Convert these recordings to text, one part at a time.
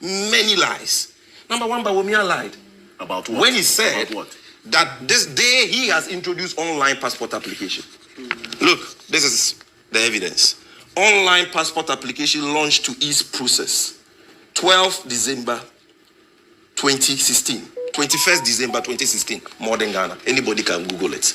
many lies. Number one, Bawumia lied. About what? When he said that this day he has introduced online passport application. Look, this is the evidence. Online passport application launched to ease process. 12 December 2016. 21st December 2016. Modern Ghana. Anybody can Google it.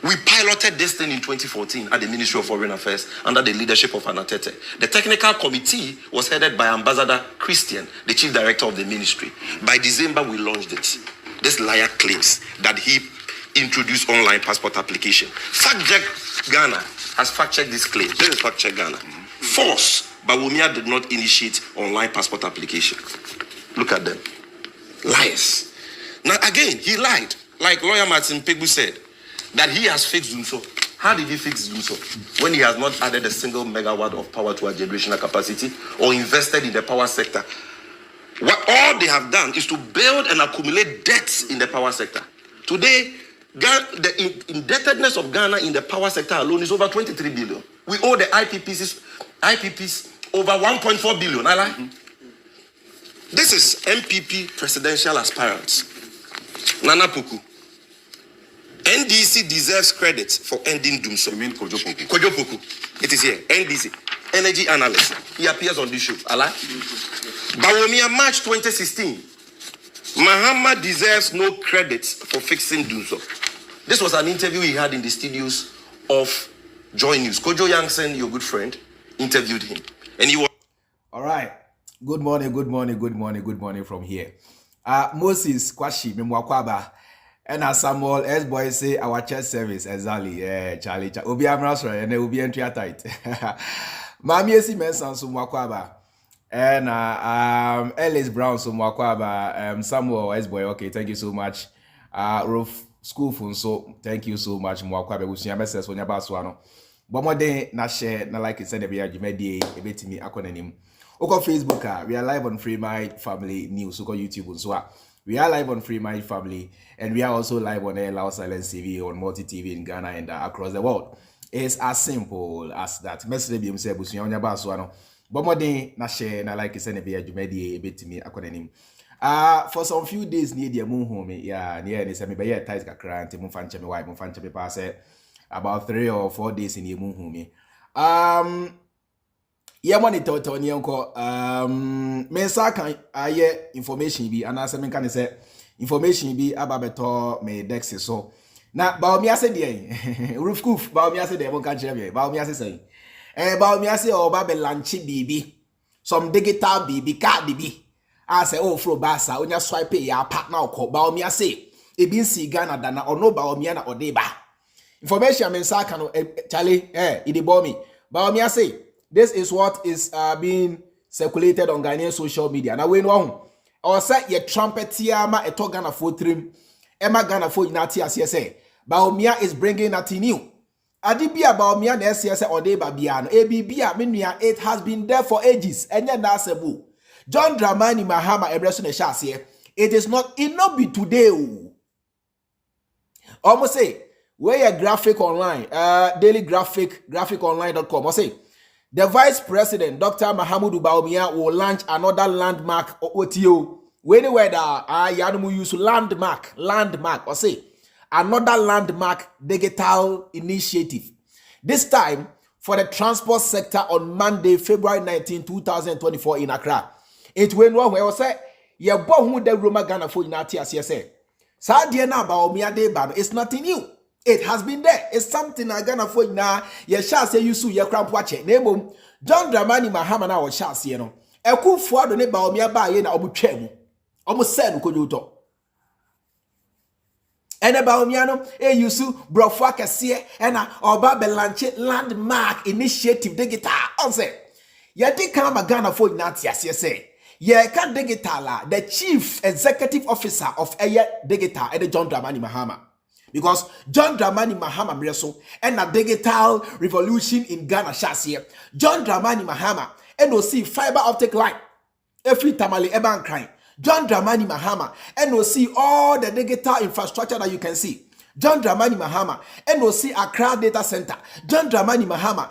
We piloted this thing in 2014 at the Ministry of Foreign Affairs under the leadership of Anatete. The technical committee was headed by Ambassador Christian, the chief director of the ministry. By December, we launched it. This liar claims that he introduced online passport application. Fact Check Ghana has fact-checked this claim. This is Fact Check Ghana. False. Bawumia did not initiate online passport application. Look at them. Lies. Now, again, he lied. Like lawyer Martin Pegu said, that he has fixed Dunso. How did he fix Dunso? When he has not added a single megawatt of power to our generational capacity or invested in the power sector. What all they have done is to build and accumulate debts in the power sector. Today, the indebtedness of Ghana in the power sector alone is over 23 billion. We owe the IPPs over 1.4 billion. I like. This is MPP presidential aspirants. Nana Puku. NDC deserves credit for ending Dumso. You mean Kojo Poku? Kojo Poku. It is here. NDC. Energy analyst. He appears on this show. Allah. Bawumia, March 2016. Mahama deserves no credit for fixing Dumso. This was an interview he had in the studios of Joy News. Kojo Yangsen, your good friend, interviewed him. And he was... All right. Good morning from here. Moses Kwashi Memwakwaba. And as Samuel S. Boy say our church service exactly. Charlie. Obi Amrasra and Obi entry tight. Mami Esi Mensan Sumwakwaba. And Ellis Brown Sumwakwaba. Samuel S. Boy. Okay, thank you so much. Roof School Fun, so thank you so much. Mwakwabe Usunya Messers on Yabaswano. Bomode na share na like it said be Jumedi ebetimi akonanim. Oko Facebook, we are live on Freemind Family News. Oko YouTube so we are live on Freemind Family, and we are also live on Loud Silence TV, on Multi TV in Ghana and across the world. It's as simple as that. Message be himself Usunya on Yabaswano. Bomode na share na like it said be Jumedi ebetimi akonanim. For some few days near the moon home, yeah, near the semi by ties kakra and Munfanche me wife, Munfanche me pass about 3 or 4 days in the moon home. Yeah, money to ni uncle. Mensa can aye information be and as I can say information be about beto me dex so. Na Bawumia said the roof coof, Bawumia said they won't catch me. Bawumia say, Bawumia say oh babe lanchi bibi, some digital bibi, card bibi. I say, oh, fro basa, when you swipe ya partner or Bawumia say, it been see Ghana dana or no Bawumia or deba. Information means I can Charlie, it bore me. Bawumia say, this is what is being circulated on Ghanaian social media. Now, when one or say ye trumpetiama a talk Ghana for trim, Emma Ghana for Nati as you say, Bawumia is bringing nothing new. Adibia Bawumia the SCS or deba biano, ABBia, Minia, it has been there for ages, and then that's a boo. John Dramani Mahama Ebresun Eshasiye. It is not be today. Almost say where a graphic online, daily graphiconline.com. I say the Vice President Dr. Mahamudu Bawumia will launch another landmark OTO. Anywhere that Yanumu use landmark. Or say another landmark digital initiative. This time for the transport sector on Monday, February 19, 2024 in Accra. It went wrong where I say, "Ye born who the Roma Ghana for Nati as you say." Sadia na Bawumia de Bano. It's nothing new. It has been there. It's something I Ghana for na. Ye shall say you su ye cramp watch it. Nemo John Dramani Mahama na was shall see no. Eku fuado ne Bawumia ba ye na obutwemu. Omo sen ko yuto. Ene Bawumia no you su brofo akese ena oba belanche landmark initiative digital. On say ye di kan Ghana for Nati as you say. Yeah, can digital the chief executive officer of Air Digital and John Dramani Mahama. Because John Dramani Mahama Mreso and a digital revolution in Ghana Shasia. John Dramani Mahama NOC fiber optic line. Every tamale eban crying. John Dramani Mahama NOC all the digital infrastructure that you can see. John Dramani Mahama NOC Accra data center. John Dramani Mahama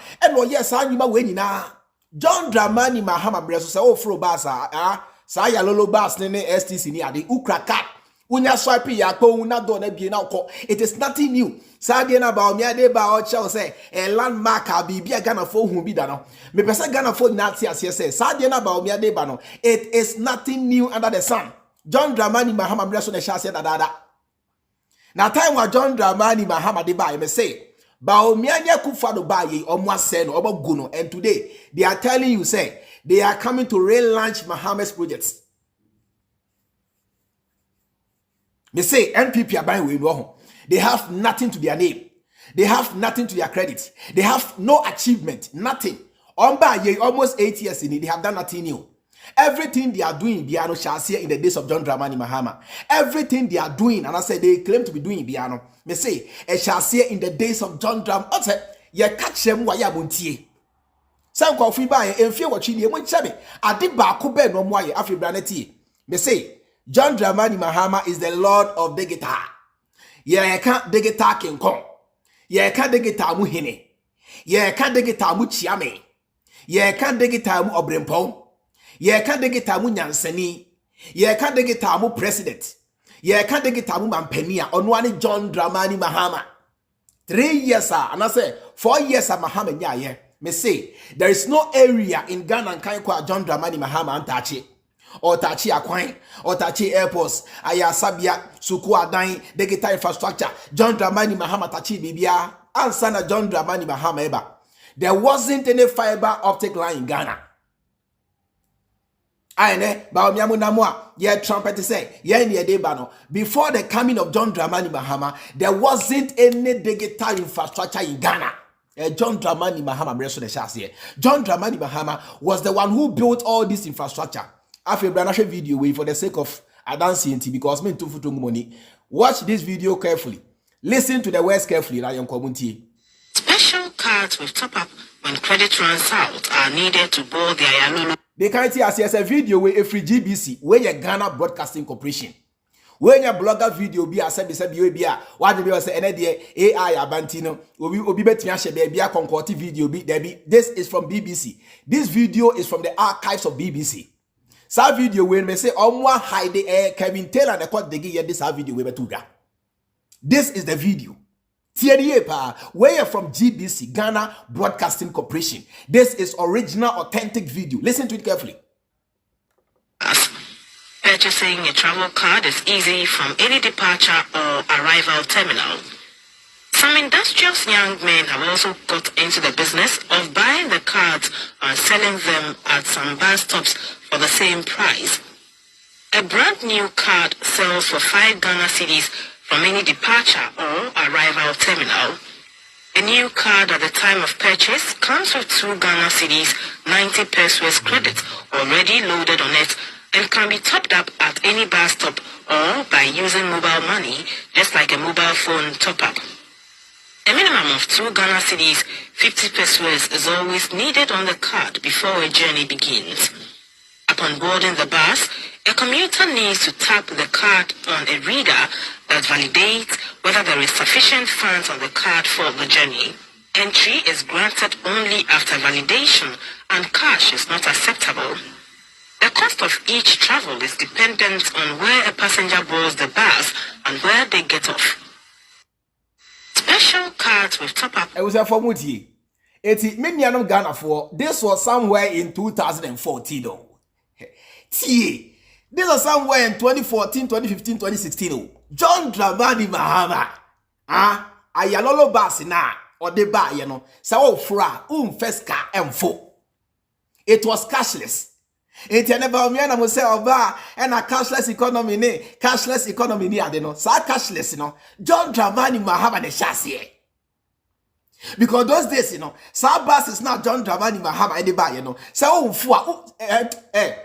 yes anima wenina. John Dramani Mahama breso say oh fro bus sa ya lolo bus ne STC ni ade ukra card unya swipe ya ko una do na bie na ko. It is nothing new. Sadie na Bawumia de ba o che say a landmark a bibia Ghana fo hu bi da no. Me pese Ghana fo na tia say sadie na Bawumia de ba no. It is nothing new under the sun. John Dramani Mahama breso na sha say da. Na time wa John Dramani Mahama de ba me say Bawumia nya kufa do ba ye omo ase no obo gu no, and today they are telling you say they are coming to relaunch Mahama's projects. They say NPP are buying we know. They have nothing to their name. They have nothing to their credit. They have no achievement, nothing. On by almost 8 years in it, they have done nothing new. Everything they are doing, Biano shall see in the days of John Dramani Mahama. Everything they are doing, and I say they claim to be doing Biano. Me say, it shall see in the days of John Dram. I say, ye catch them why buntie. Some coffee by and fear what you want chabe. I did ba kube no more after branety. Me say, John Dramani Mahama is the Lord of the guitar. Ye can't the guitar king kong. Ye can't the guitar mu hine. Ye can't the guitar mu chiame. Ye can't the guitar mu obrempong. Ye can't the guitar mu nyansani. Ye can't the guitar mu president. Ye can't the guitar mu mampenia. Onwani John Dramani Mahama. 3 years and I say 4 years Mahama nya me say there is no area in Ghana and Kankwa John Dramani Mahama and Tachi. Or Tachi Aquine, or Tachi airports, Ayasabia, Suku Adan, the guitar infrastructure, John Dramani Mahama Tachi Bibia, and Sana John Dramani Mahama Eba. There wasn't any fiber optic line in Ghana. Aine, Bawumia Munamwa, ye trumpet say, ye ni edebano. Before the coming of John Dramani Mahama, there wasn't any digital infrastructure in Ghana. John Dramani Mahama, John Dramani Mahama was the one who built all this infrastructure. After a video way for the sake of dancing because me too futu money. Watch this video carefully. Listen to the words carefully. Special cards with top up when credit runs out are needed to board the Ayalolo. They can't see as a video where a free GBC where your Ghana Broadcasting Corporation. When your blogger video be a be what the say AI abantino obi betia she be a concordant video be there be. This is from BBC. This video is from the archives of BBC. Sa video when me say omwa hide Kevin Taylor the court degi this video we betuga. This is the video. Thierry pa where you're from GBC Ghana Broadcasting Corporation. This is original authentic video. Listen to it carefully. Purchasing a travel card is easy from any departure or arrival terminal. Some industrious young men have also got into the business of buying the cards and selling them at some bus stops for the same price. A brand new card sells for 5 Ghana cedis from any departure or arrival terminal. A new card at the time of purchase comes with 2 Ghana cedis, 90 pesos credit already loaded on it and can be topped up at any bus stop or by using mobile money just like a mobile phone top-up. A minimum of 2 Ghana cedis, 50 pesos is always needed on the card before a journey begins. Upon boarding the bus, a commuter needs to tap the card on a reader that validates whether there is sufficient funds on the card for the journey. Entry is granted only after validation and cash is not acceptable. The cost of each travel is dependent on where a passenger boards the bus and where they get off. Special cards with top-up. It was a formuti. It's many of Ghana for this was somewhere in 2014 though. This was somewhere in 2014, 2015, 2016. John Dramani Mahama. Ayalolo basina or the bar, you know. Sao fra feska m4. It was cashless. It never Bawumia mo say oba and a cashless economy ne cashless economy ni ade no sa cashless you know John Dramani Mahama the chassis because those days you know sa bus is not John Dramani Mahama e dey buy you know sa o fua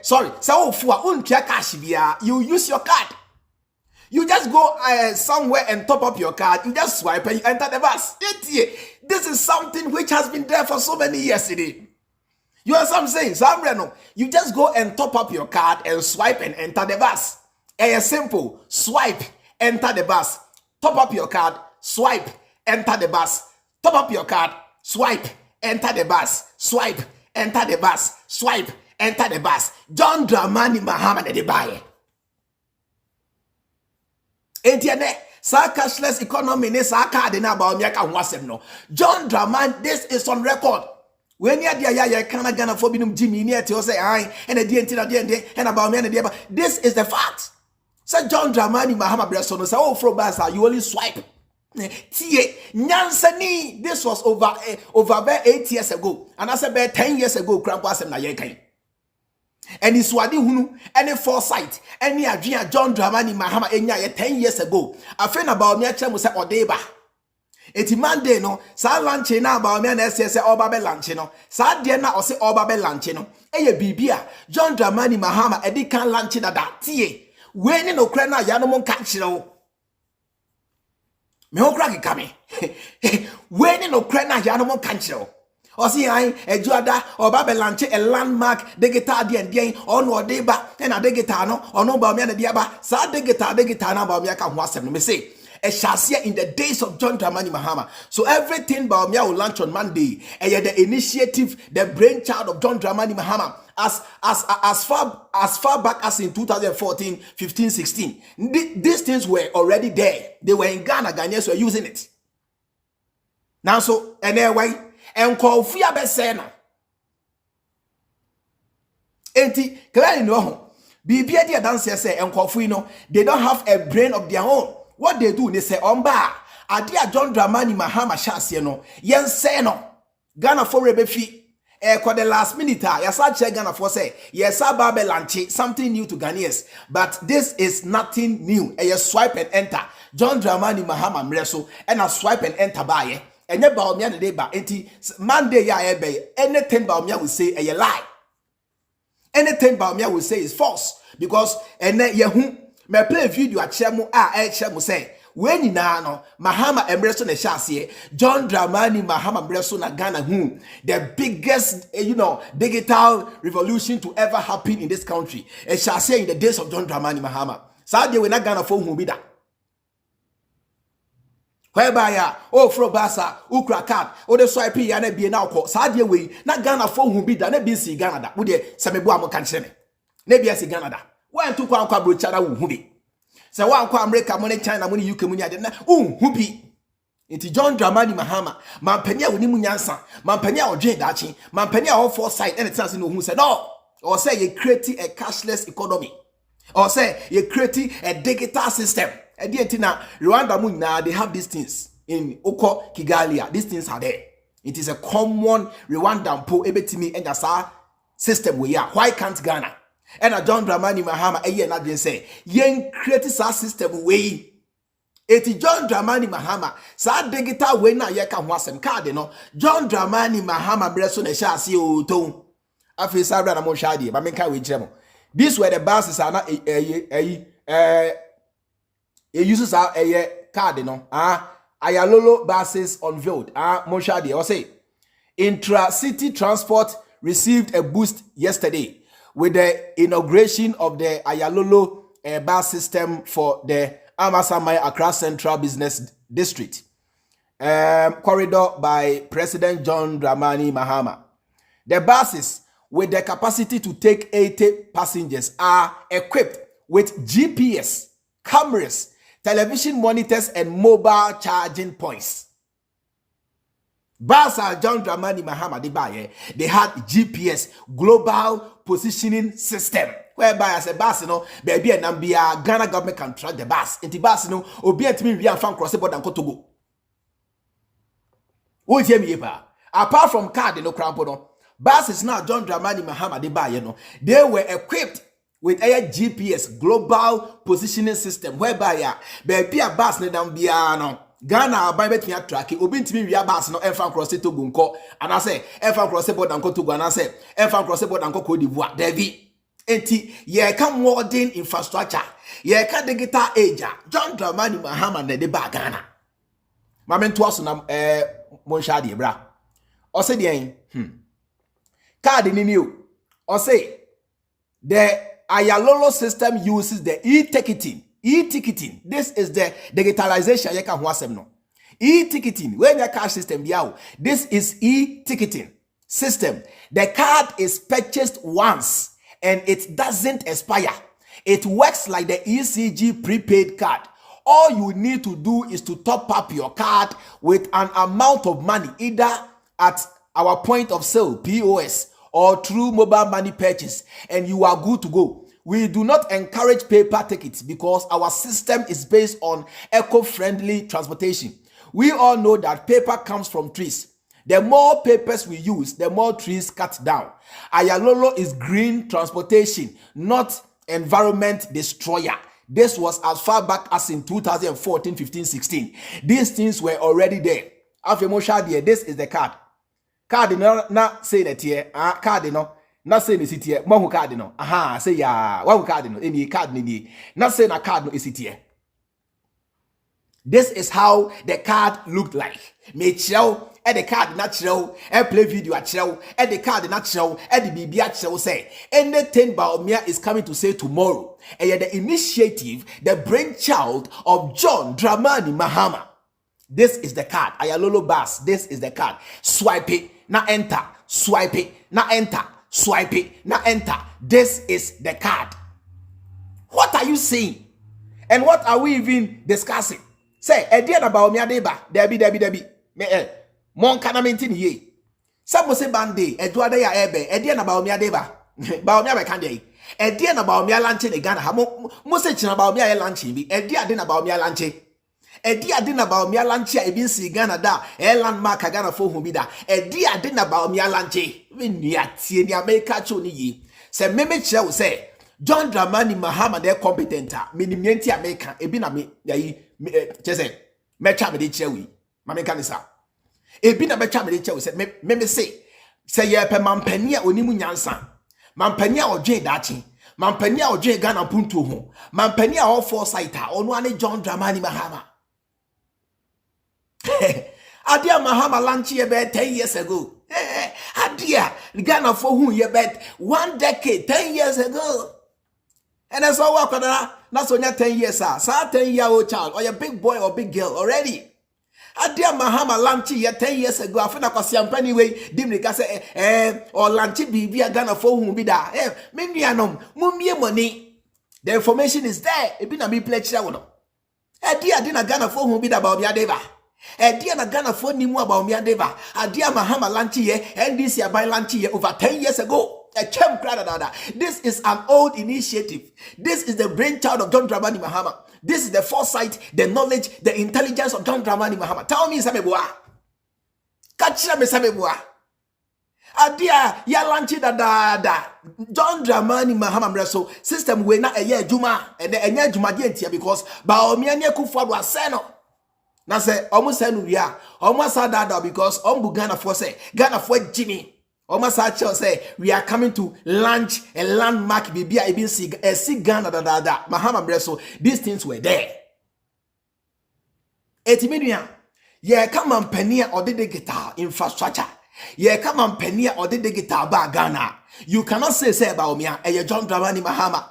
sorry sa o fua untia cash bia you use your card. You just go somewhere and top up your card. You just swipe and you enter the bus. This is something which has been there for so many years today. You know what I'm saying? So you just go and top up your card and swipe and enter the bus. A simple swipe, enter the bus. Top up your card, swipe, enter the bus. Top up your card, swipe, enter the bus. Swipe, enter the bus, swipe, enter the bus. John Dramani Mahama de buy. Entiane, sa cashless economy ne sa card na Bawumia ka wasem no. John Dramani, this is on record. When you are ya kana Ghana for binum Jimmy near to say I and a DNT and about me and the this is the fact. Said John Dramani Mahama Bresson say oh from Basa you only swipe. Tie Nyansani, this was over 8 years ago. And I said about 10 years ago Krampo asem na yekan. Any swadi hunu, any foresight, any adria John Dramani Mahama enya 10 years ago. A friend about me achemu say odeba. Eti Monday no, sa lunch na Bawumia na say oba be lunch no. Sa de na o say oba be lunch no. Eye bibia John Dramani Mahama edi kan lunch na da tie. We ni no kra na ya no mon ka kire wo. Me ho kra ki kame. We ni no kra na ya no mon ka kire wo. O si ai ejuada oba be lunch a landmark digital de ndien ono odeba na digital no ono Bawumia na de ba. Sa digital na Bawumia ka ho asem no me say a shasia in the days of John Dramani Mahama. So everything Bawumia will launch on Monday. And the initiative, the brainchild of John Dramani Mahama, as far back as in 2014, 15, 16. These things were already there. They were in Ghana. Ghanaians were using it. Now so anyway, and call Fia Besena. Enti clearly no. Bibia dia dance say and call no. They don't have a brain of their own. What they do, they say, Omba, Adia John Dramani Mahama Shasye no, yen say no, Ghana for rebefi, kwa the last minute, yasache Ghana for say, yes, Babe Lanchi, something new to Ghanaians, but this is nothing new, swipe and enter, John Dramani Mahama mreso, and a swipe and enter by, and ye Bawumia the day ba, enti, Monday ya ebe, anything Bawumia will say, a lie, anything Bawumia will say is false, because, and ye me play video achemu achemu say when ni na no Mahama emreso na shase John Dramani Mahama emreso na Ghana the biggest digital revolution to ever happen in this country e shase in the days of John Dramani Mahama saade we na Ghana for hu bi da whereby ya fro basa ukra card o de swipe ya na bie na okọ saade we na Ghana for hu bi da na bi si Ghana da wo de semebu amoka nkyere na bi si Ghana da when to kwa brochara wu hubi se wa kwa America mo ne China mo ne UK mo ni ade na hubi enti John Dramani Mahama mampania woni mu nyansa mampania odwen dachi mampania all foresight and it no hu se no or say you create a cashless economy or say you create a digital system e di enti na Rwanda mu na they have these things in Oko Kigali these things are there. It is a common Rwanda po ebetimi enya sa system we ya why can't Ghana and a John Dramani Mahama na dey say yen create sa system way eti John Dramani Mahama sa digital way na ye ka ho asem card no John Dramani Mahama breso na sha ase o ton afi sa bra na mo sha die ba me ka we kire mo these were the buses are na uses our card no Ayalolo buses unveiled mo sha die o say intra-city transport received a boost yesterday with the inauguration of the Ayalolo bus system for the Amasamai Accra Central Business District corridor by President John Dramani Mahama. The buses with the capacity to take 80 passengers are equipped with GPS, cameras, television monitors, and mobile charging points. Basa John Dramani Mahama they had GPS, global positioning system, whereby as a bus baby and Nambia Ghana government can track the bus. Inti bus obi antimi wi amfan cross border and Kotogo. Wo je mi ba. Apart from card crampo no, buses now John Dramani Mahama they were equipped with a GPS, global positioning system, whereby baby a bus ne Nambia no Ghana by bet me track obi ntimi wi abas no enfan cross to gunko and I say enfan cross border and Kotogo and I say enfan cross border and Cote d'Ivoire David enti ye can modern infrastructure ye can digital age John Dramani Mahama na de ba Ghana mamento aso na mon sha de bra o say de card ni new o say the Ayalolo system uses the e-ticketing. This is the digitalization you can wasem no. E-ticketing, when your cash system biao, this is e-ticketing. system. The card is purchased once and it doesn't expire. It works like the ECG prepaid card. All you need to do is to top up your card with an amount of money, either at our point of sale, POS, or through mobile money purchase, and you are good to go. We do not encourage paper tickets because our system is based on eco-friendly transportation. We all know that paper comes from trees. The more papers we use, the more trees cut down. Ayalolo is green transportation, not environment destroyer. This was as far back as in 2014, 15, 16. These things were already there. This is the card. Card not say that here. Card no. Not saying is it here. Mahu card no. Aha. Say ya. Wahu card no. Any card ni. Not saying a card no is it here. This is how the card looked like. Me chow. The card natural, play video at show, the card natural, the BB at show say anything Bawumia is coming to say tomorrow. And the initiative, the brainchild of John Dramani Mahama. This is the card. Ayalolo Bass. This is the card. Swipe it, now enter. Swipe it, now enter. Swipe it, now enter. This is the card. What are you saying? And what are we even discussing? Say, Ediana Bawumia deba, Debbie. Mon kana maintain ye. Some say bande, Edward ya ebe, Ediana Bawumia deba. Bawumia be kande. Ediana Bawumia lanche ne Ghana. Mo se china Bawumia lanche bi. Edia dina Bawumia lanche. Edia dina Bawumia lanche e bin si Ghana da. Landmark Ghana fo hu bi da. Edia dina Bawumia lanche. We ni atie ni America cho ni yi. Se meme kire wo se John Dramani Mahama de competenta. Minimienti America e bi na me yayi chese. Me cha me de kire wi. Mame kanisa. Ebi na becha me che say me say ye pe mampani a onimu nyansa mampani a odwen dachi mampani a odwen Ghana puntu ho mampani a all foresight a onu ane John Dramani Mahama adia Mahama launch ye be 10 years ago adia Ghana for who ye bet 1 decade 10 years ago and that's all work na so nya 10 years sa 10-year-old child or a big boy or big girl already. Adia Mahama lanchi ye 10 years ago afina kwasi ampani we dimri ka say or lanchi bibia Ghana for hu bi da me nuanom mummie money. The information is there e bi na me pledge ya wono adia na Ghana for hu bi da Bawumia deba adia na Ghana for nimu Bawumia deba adia Mahama lanchi ye NDC abai lanchi ye over 10 years ago. This is an old initiative. This is the brainchild of John Dramani Mahama. This is the foresight, the knowledge, the intelligence of John Dramani Mahama. Tell me, Samebua. Catch me, Samebua. Adia, ya lanchi da. John Dramani Mahama mreso system we na eye juma and the eye juma dientia because Bawumia nye kufuadu aseno. Na se omu senu ria, omu sadada because ombu Ghana for say Ghana for Jimmy. Omasacho say we are coming to launch a landmark bibia see Ghana da Mahama breso. These things were there. Etiminia ye come and penia or the guitar infrastructure. Ye come and penia or the guitar ba Ghana. You cannot say Bawumia and John Dramani Mahama.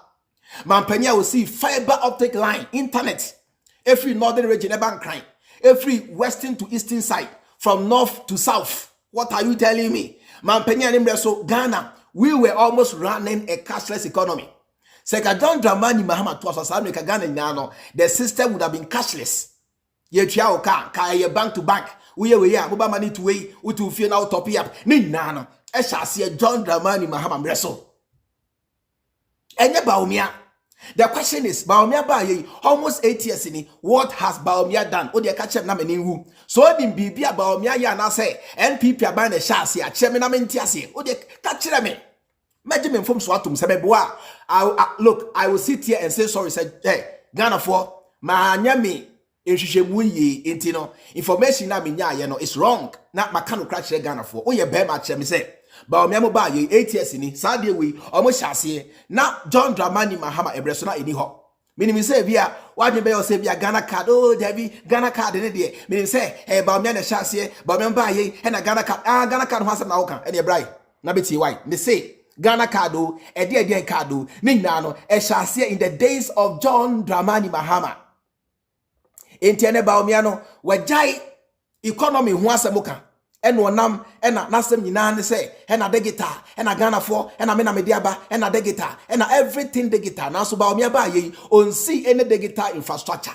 Mampenia will see fiber optic line, internet. Every northern region bank crime. Every western to eastern side, from north to south. What are you telling me? So Ghana, we were almost running a cashless economy. Seka John Dramani Mahama to us Ghana nano, the system would have been cashless. Ye chia ka ye bank to bank. We mobile money to way, we to feel now top up. Ni nano. I shall see John Dramani Mahama mreso. Enye Bawumia. The question is, Bawumia ba ye almost 8 years in what has Bawumia done? O de catch na meningu. So din bibia Bawumia ya na say NPP aban the shasi a cheme na menti ase. O de catch me. Meje me from so atum sebeboa. Look, I will sit here and say sorry say Ghana for ma anya me ehwehwemu ye enti no information na me nya ye no is wrong. Na maka no crash Ghana for. O ye be ma che me say Bawumia mo ba ye 8 years ni Saturday we almost shase na John Dramani Mahama ebreso na eni ho meaning say bia wadwe be say bia Ghana card oh David Ghana card ne de meaning say Bawumia na shase Bawumia ba ye na Ghana card Ghana card ho asem na wo kan ene brai na beti why me say Ghana card oh e card oh ni na no e shase in the days of John Dramani Mahama enti ene Bawumia no wajai economy ho asem kan and wonam and nasem nyina say and a digital and a Ghana for and a mena mediaba and a digital and everything digital. Now so Bawumia ba ye on see any digital infrastructure.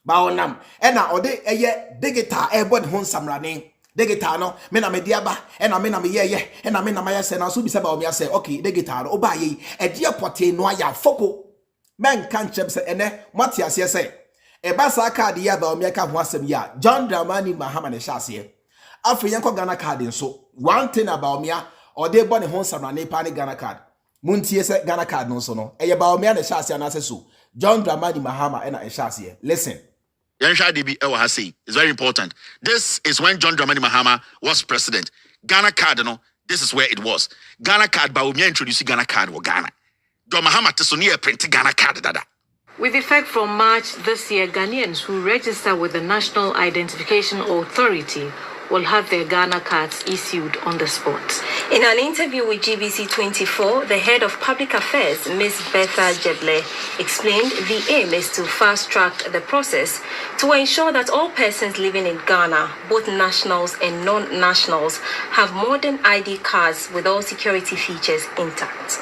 Bawonam and a ode a digital airborne hon samrane. Digital no mena mediaba and a mena me ye and a mena maya say now so be Bawumia say okay digital oba ye a dear pote no ya foko men can't chep say ene Matias say e basa card ya Bawumia ka ho asem ya John Dramani Mahama ne shase afi yanko Ghana card nso one thing about Bawumia or they born hon samrane pa ne Ghana card muntie say Ghana card no so no e Bawumia ne shase na so John Dramani Mahama and a shase listen. It's very important. This is when John Dramani Mahama was president. Ghana card, this is where it was. Ghana card, Bawumia introduced Ghana card for Ghana. John Mahama Tessonia printed Ghana card. Dada. With effect from March this year, Ghanaians who register with the National Identification Authority will have their Ghana cards issued on the spot. In an interview with GBC 24, the head of public affairs, Ms. Betha Jeble, explained the aim is to fast-track the process to ensure that all persons living in Ghana, both nationals and non-nationals, have modern ID cards with all security features intact.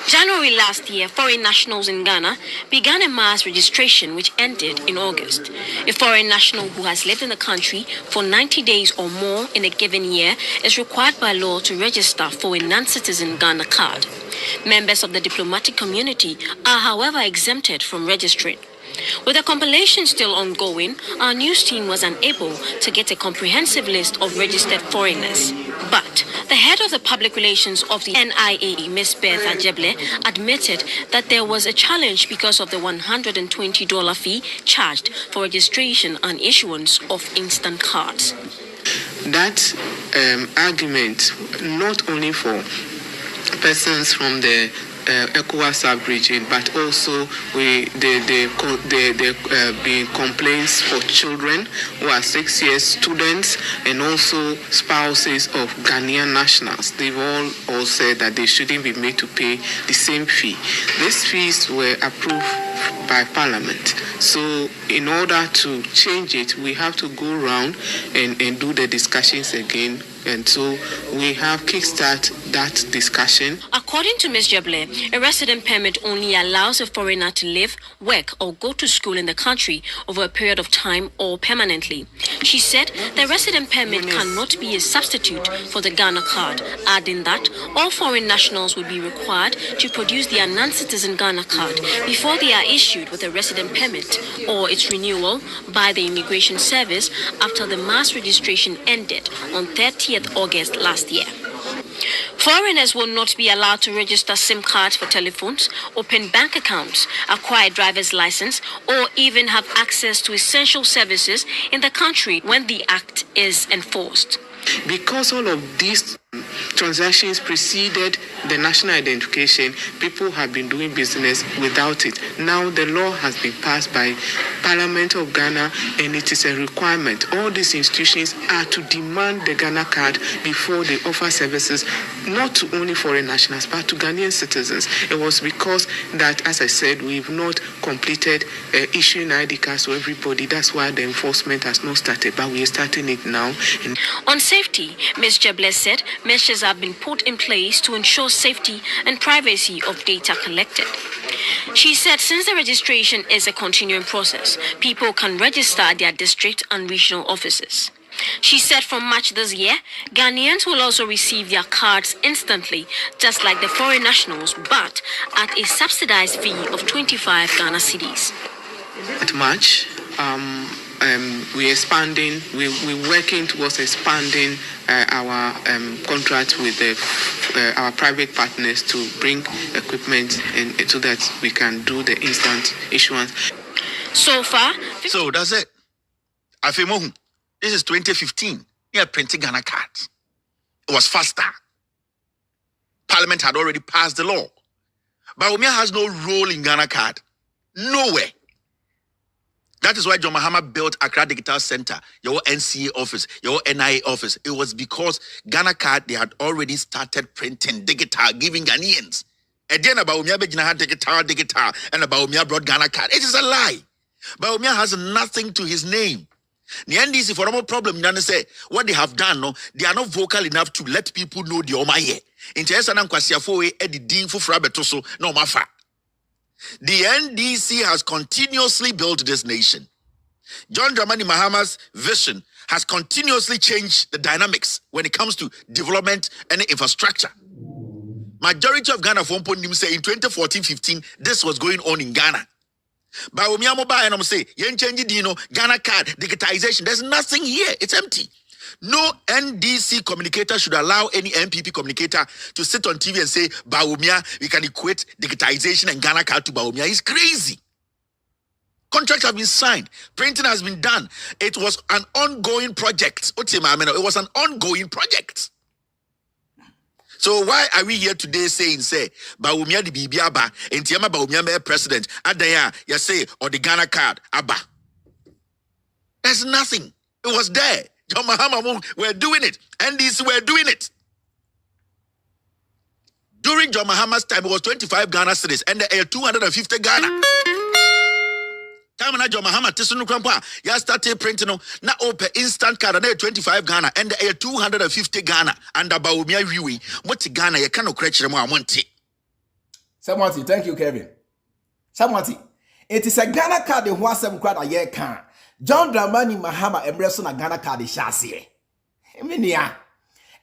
January last year, foreign nationals in Ghana began a mass registration which ended in August. A foreign national who has lived in the country for 90 days or more in a given year is required by law to register for a non-citizen Ghana card. Members of the diplomatic community are, however, exempted from registering. With the compilation still ongoing, our news team was unable to get a comprehensive list of registered foreigners. But the head of the public relations of the NIA, Ms. Betha Jeble, admitted that there was a challenge because of the $120 fee charged for registration and issuance of instant cards. That argument, not only for persons from the ECOWAS sub-region, but also being complaints for children who are 6 years students and also spouses of Ghanaian nationals. They've all said that they shouldn't be made to pay the same fee. These fees were approved by Parliament. So in order to change it, we have to go around and do the discussions again. And so we have kickstart that discussion. According to Ms. Jeble, a resident permit only allows a foreigner to live, work, or go to school in the country over a period of time or permanently. She said the resident permit cannot be a substitute for the Ghana card, adding that all foreign nationals will be required to produce their non-citizen Ghana card before they are issued with a resident permit or its renewal by the Immigration Service after the mass registration ended on 30th August last year. Foreigners will not be allowed to register SIM cards for telephones, open bank accounts, acquire driver's license, or even have access to essential services in the country when the act is enforced. Because all of these transactions preceded the national identification, people have been doing business without it. Now the law has been passed by Parliament of Ghana and it is a requirement. All these institutions are to demand the Ghana card before they offer services, not to only foreign nationals, but to Ghanaian citizens. It was because that, as I said, we've not completed issuing ID cards to everybody. That's why the enforcement has not started, but we are starting it now. On safety, Ms. Jeble said measures have been put in place to ensure safety and privacy of data collected. She said since the registration is a continuing process, people can register at their district and regional offices. She said from March this year, Ghanaians will also receive their cards instantly, just like the foreign nationals, but at a subsidized fee of 25 Ghana cedis. At March, we're expanding, we're working towards expanding our contract with our private partners to bring equipment and so that we can do the instant issuance. So far, so that's it. Afemohu, this is 2015. We are printing Ghana cards. It was faster. Parliament had already passed the law. Bawumia has no role in Ghana card. Nowhere. That is why John Mahama built Accra Digital Center, your NCA office, your NIA office. It was because Ghana card, they had already started printing digital, giving Ghanaians. And then Bawumia had digital, and Bawumia brought Ghana card. It is a lie. Bawumia has nothing to his name. The NDC for no problem, you say what they have done, no, they are not vocal enough to let people know the Omaye. In Tesanan Kwasiafo, Eddie Dean for Frabetoso, no mafa. The NDC has continuously built this nation. John Dramani Mahama's vision has continuously changed the dynamics when it comes to development and infrastructure. Majority of Ghana for say in 2014-15, this was going on in Ghana. Bawumia mobile and I'm say, yen change dino, Ghana card, digitization. There's nothing here. It's empty. No NDC communicator should allow any MPP communicator to sit on TV and say, Bawumia, we can equate digitization and Ghana card to Bawumia. It's crazy. Contracts have been signed. Printing has been done. It was an ongoing project. It was an ongoing project. So why are we here today saying, say, Bawumia di Bibiaba, and Tiama Bawumia be president, Adaya, you say, or the Ghana card, Abba. There's nothing. It was there. John Mahama were doing it. NDC were doing it. During John Mahama's time, it was 25 Ghana cedis and 250 Ghana. Time na John Mahama tisunu krampa ya started printing na open instant card na 25 Ghana and 250 Ghana and Bawumia wiwi what Ghana you cannot crutch mo amonte. Samwati, thank you Kevin. Samwati, it is a Ghana card the one sem crowd a year can. John Dramani Mahama embrace na Ghana card the chassis. Eminia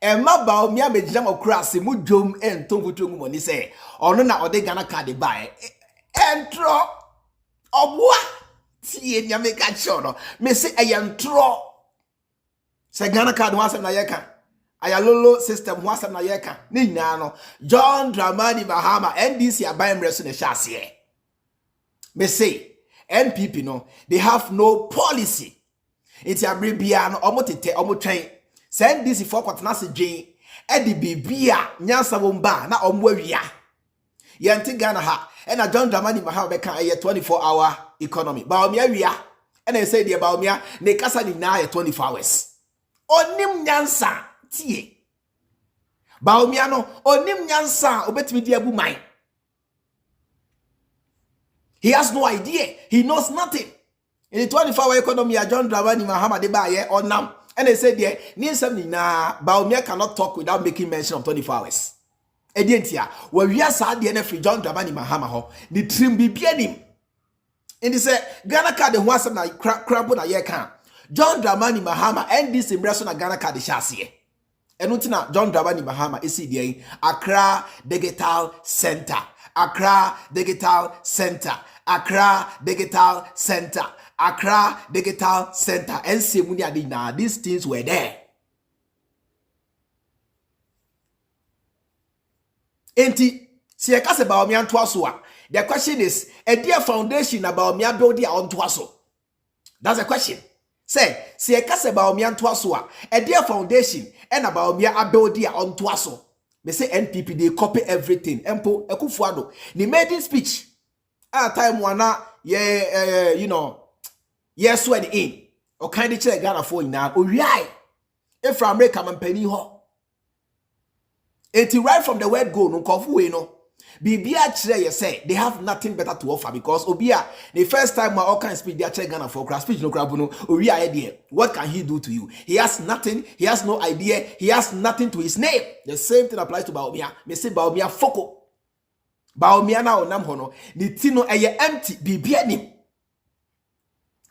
Emma Bawumia be jam okra mu dwom entonfutu mu ni say ono na ode Ghana card buy entro obwa tie nyame ka chono me say ayantro se Ghana card wasem na yeka ayalolo system wasem na yeka ni nyina no John Dramani Mahama NDC aban mreso ne hase me say NPP no they have no policy iti abribia no omotete omotwen se NDC for kwatena se dwen e di bibia nyansa bomba na omwawia yenti Ghana ha and John Dramani Mahama beka a 24-hour economy. Bawumia wia. And I say the Bawumia ne kasa ni na 24 hours. Onim nyansa tie. Bawumia no onim nyansa obetimi di abu man. He has no idea. He knows nothing. In the 24-hour economy, John Dramani Mahama de ba or now. And I said there, ni nsem ni na Bawumia cannot talk without making mention of 24 hours. Edientia, where we are sad the free John Dramani Mahama ho, the trim be bianim. And he said, Ghana card the one na crab na ye can. John Dramani Mahama and this impression na Ghana card the chassis. And utina John Dramani Mahama is the Accra Digital Center. Accra Digital Center. Accra Digital Center. Accra Digital Center. And see now these things were there. Enti sieka se Bawumia ntoaso a the question is a dear foundation about Bawumia build their own ntoaso. That's the question. Say sieka se Bawumia ntoaso a dear foundation and about Bawumia build their own ntoaso. They say NPP they copy everything. Empo Ekufuado the made in speech at time wana you know yes when in or kind of check Ghana for now or right if from America man penny ho. It's right from the word go, no confu no. Bibia chire you say they have nothing better to offer because Obia the first time my all kind speech they check Ghana for speech no krabuno Obia idea. What can he do to you? He has nothing, he has no idea, he has nothing to his name. The same thing applies to Bawumia. Me say Bawumia foko. Bawumia na onam hono ni tino eye empty bibia nim.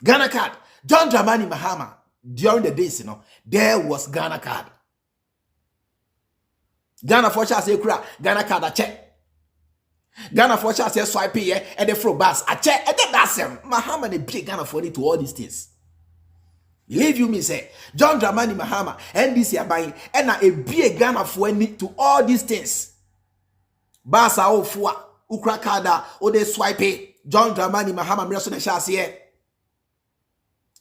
Ghana card. John Dramani Mahama during the days there was Ghana card. Ghana for chance kura Ghana card a check. Ghana for chance swipe here and the fro bus a check and that's him. Mahama the big Ghana for it to all these things. Believe you me say John Dramani Mahama and this year buying and a big Ghana for it to all these things. Basa o fua ukra kada o de swipe John Dramani Mahama mreso na chance here.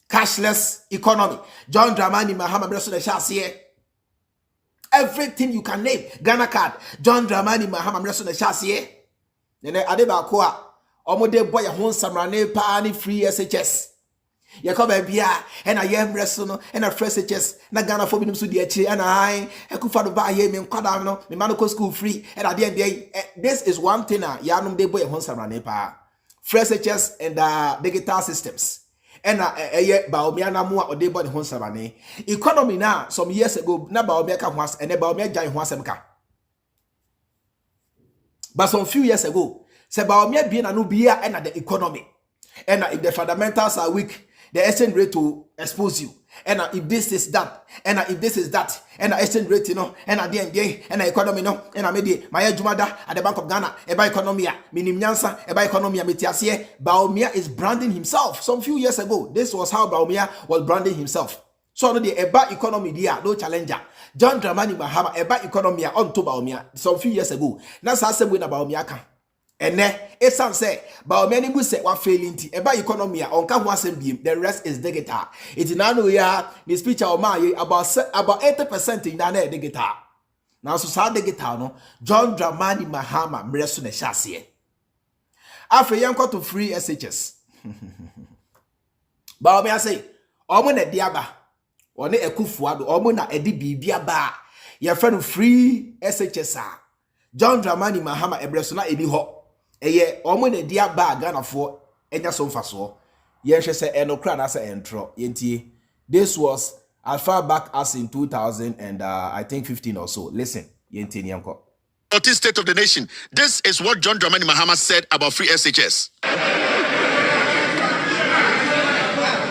Cashless economy. John Dramani Mahama mreso na chance here. Everything you can name. Ghana card. John Dramani Mahama mreso na chassis. Nene adeba kwa. Omode boy hon samrane pa ni free SHS. Ye come bia and a yem mreso no and a free SHS na Ghana for binum so di achi and I ekufa do ba ye me nkwada no me man go school free and at the end this is one thing ya num de boy hon samrane pa. Free SHS and digital systems. ena eye Bawumia na mo a ode body ho nsabane economy na some years ago na Bawumia ka ho as ene Bawumia jan ho asem ka but some few years ago se Bawumia bi na no bia ena the economy ena if the fundamentals are weak the exchange rate will expose you and if this is that and if this is that and exchange rate you know and at the end and economy no and I made my jumada at the Bank of Ghana eba economy minim nyansa eba economy metiasie Bawumia is branding himself some few years ago. This was how Bawumia was branding himself. So no the eba economy dia no challenger John Dramani Mahama eba economy on to Bawumia some few years ago. Na sa same way na Bawumia kan ene esan say Bawumia ni bu say wa failing ti eba economy onka ho asem biem the rest is digital. It na no ya the speech o ma about 80% in na digital. Now so sa digital no John Dramani Mahama mreso na hyase afa yanko to free SHS Bawumia say omo na diaba one ekufuado omo na edi bibia ba ye fa no free SHS John Dramani Mahama ebreso na ebi ho eye omo na dia ba Ghana fo enya so mfaso ye hwe se enokra na se entro yentie. This was as far back as in 2000 and I think 15 or so. Listen yentie nyanko 14th state of the nation. This is what John Dramani Mahama said about free SHS.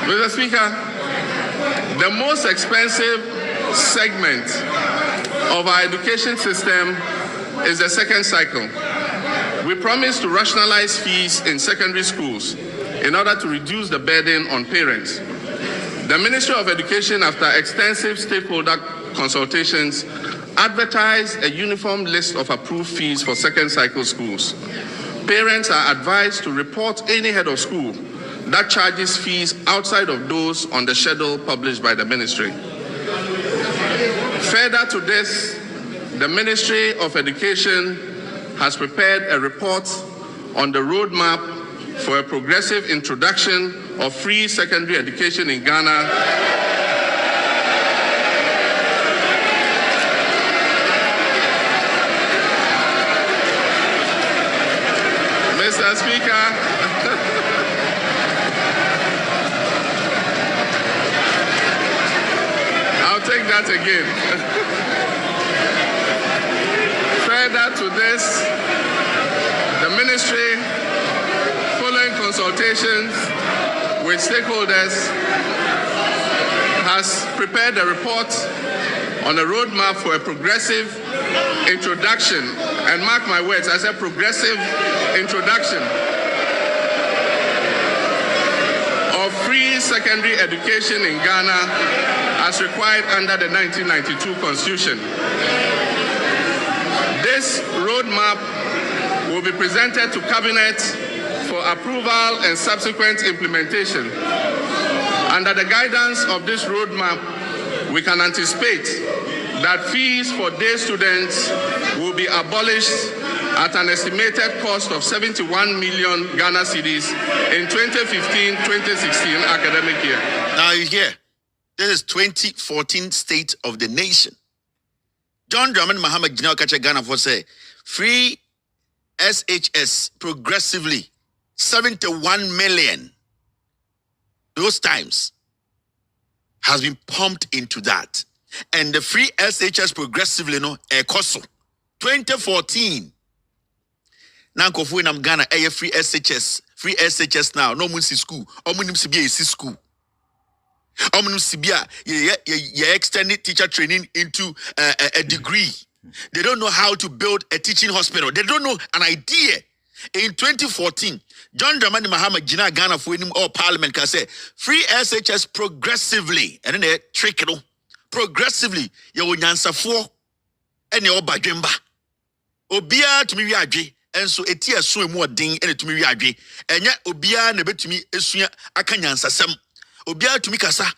Mr. Speaker, the most expensive segment of our education system is the second cycle. We promise to rationalize fees in secondary schools in order to reduce the burden on parents. The Ministry of Education, after extensive stakeholder consultations, advertised a uniform list of approved fees for second cycle schools. Parents are advised to report any head of school that charges fees outside of those on the schedule published by the ministry. Further to this, the Ministry of Education has prepared a report on the roadmap for a progressive introduction of free secondary education in Ghana. Mr. Speaker, I'll take that again. Further to this, the ministry, following consultations with stakeholders, has prepared a report on a roadmap for a progressive introduction, and mark my words, I said progressive introduction of free secondary education in Ghana as required under the 1992 Constitution. This roadmap will be presented to Cabinet for approval and subsequent implementation. Under the guidance of this roadmap, we can anticipate that fees for day students will be abolished at an estimated cost of 71 million Ghana cedis in 2015-2016 academic year. Now you hear, this is 2014 State of the Nation. John Dramani Mahama General Kacha Ghana for say free SHS progressively 71 million. Those times has been pumped into that. And the free SHS progressively no ekoso 2014. Now kofu in Ghana free SHS now no mun si school or mun si be school. You extended teacher training into a degree. They don't know how to build a teaching hospital. They don't know an idea. In 2014, John Dramani Mahama Gina Ghana for him or Parliament can say free SHS progressively, and then they trick it progressively. You will answer for any obajemba. Obia to me adwe, and so etia so more ding and to me adwe, and yet Obia nebe to me esuya akanyansa sem. Obia to me kasa.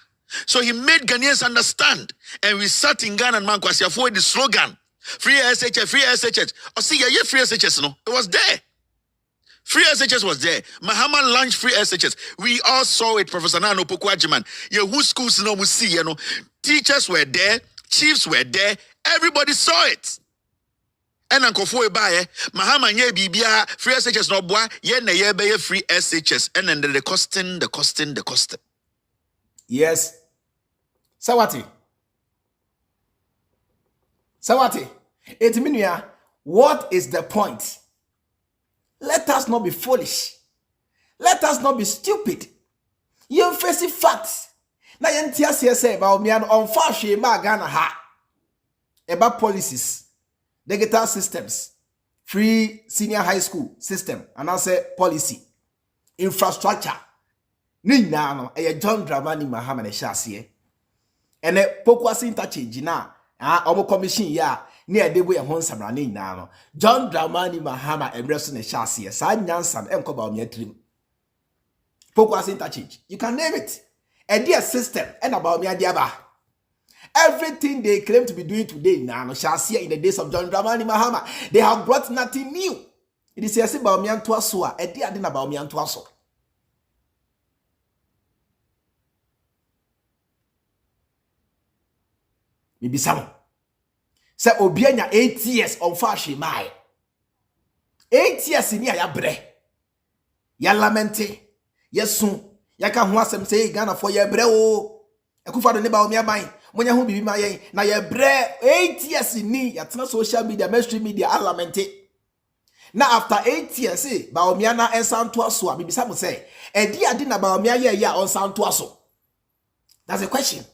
So he made Ghanaians understand, and we sat in Ghana and Mankwasi for the slogan free SHS, free SHS. Oh, see, yeah, free SHS, no, it was there. Free SHS was there. Mahama launched free SHS. We all saw it, Professor Nano Pokwajiman. Yeah, who schools no we see, you know. Teachers were there, chiefs were there, everybody saw it. And Uncofo Baye, Mahama ye bibia free SHS no boy, ye na ye be free SHS, and then the costing. Yes. Sawati. It means what is the point? Let us not be foolish. Let us not be stupid. You face facts. Na yentia say about me and on fashion ma Ghana ha. About policies, digital systems, free senior high school system, and I say policy, infrastructure. Ni na no John Dramani Mahama ne shasiye. Ene pokwasi interchange na omo commission ya ni edebo ye ho nsamra ni na no John Dramani Mahama emreso ne shasiye. Sa nyansam enko ba omia trim. Pokwasi interchange. You can name it. A dear system and about me adiaba. Everything they claim to be doing today now shall see in the days of John Dramani Mahama. They have brought nothing new. It is a about me and Tuasua, a dear din about me and Tuaso. Maybe some say Obianya 8 years on Fashi Mai. 8 years in ya bre. Ya lamente. Yes soon. Yaka ho asem say Ghana for ye bre o. Ekufa do ne ba o me aban. Monya ho bibi ma yen na ye bre 8 years ni ya tena social media, mainstream media lamente. Now after 8 years say ba o me na ensanto aso a bibisa mo say e di ade na ba o me ye ya on santo aso. That's a question.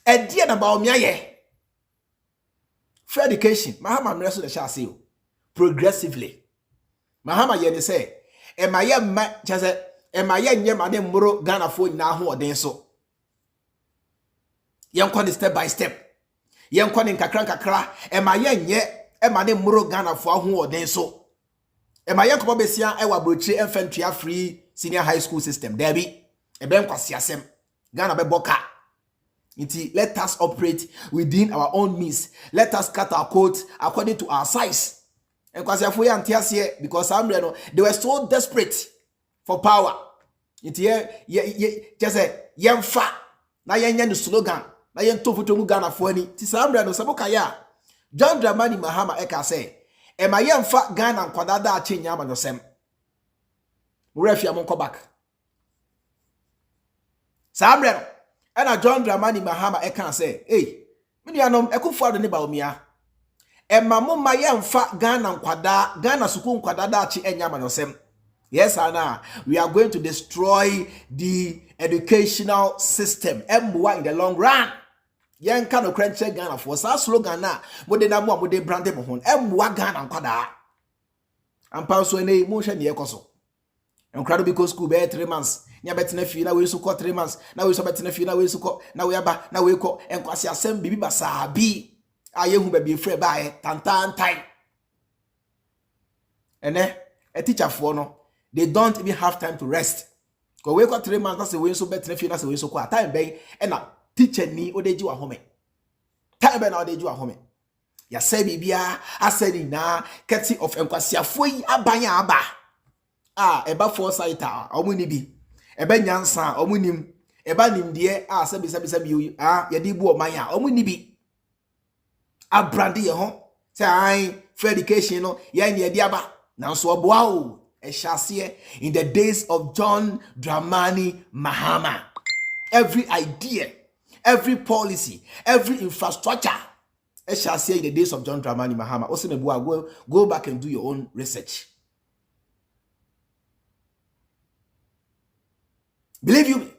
E di na ba o me ye. Free education. Mahama mreso de sha say progressively. Mahama ye ne say e ma ye ma chase Ema ye nye mane mboro Ghana fo nyina ho oden so. Yenkɔ ne step by step. Yenkɔ ne nkakra. Ema ye nye mane mboro Ghana fo ho oden so. Ema ye nkɔ besia ewa brochi infantry free senior high school system. Debi ebe nkwasi asem. Ghana be boka. Nti let us operate within our own means. Let us cut our coat according to our size. Nkwasi afo ya ntiase because they were so desperate for power. It just say yemfa na yenya no slogan na yento foto mu Ghana fo ani ti sambre no saboka ya John Dramani Mahama eka say e ma yemfa Ghana nkwadada a chenya ma no sem murafia mo back sambre no na John Dramani Mahama eka say hey me nuanom ekufo ado ne ba omia e ma mo ma yemfa Ghana suku nkwadada a che enya ma no sem. Yes, Anna, we are going to destroy the educational system. M1 in the long run. Yen kano krenche Ghana for sa slogan na mode na mo mode brande mo hon. M1 Ghana nkwada. Ampa so ene mo hwe ne yekoso. Enkrado because school be 3 months. Nya betena fi na we so ko 3 months. Na we so betena fi na we so ko na we aba na we ko enkwase asem bibi basa bi. Aye hu ba bi frɛ ba e tantan tai. Ene a teacher for no. They don't even have time to rest. Because we got 3 months, that's the way so better if that's the way so quiet. Time bay and a teacher ni odeju a home. Time bay na odeju a home. Ya say bibia, I said na ketsi of enkwasi afoi abanya aba. Eba foresight omuni bi. Eba nyansa omunim. Eba nimdie sebi yedi bu omanya omuni bi. Abrandi ye ho. Say ai free education no ye ni yedi aba. Nanso oboa o. In the days of John Dramani Mahama, every idea, every policy, every infrastructure, I shall say in the days of John Dramani Mahama. Also, go back and do your own research. Believe you me.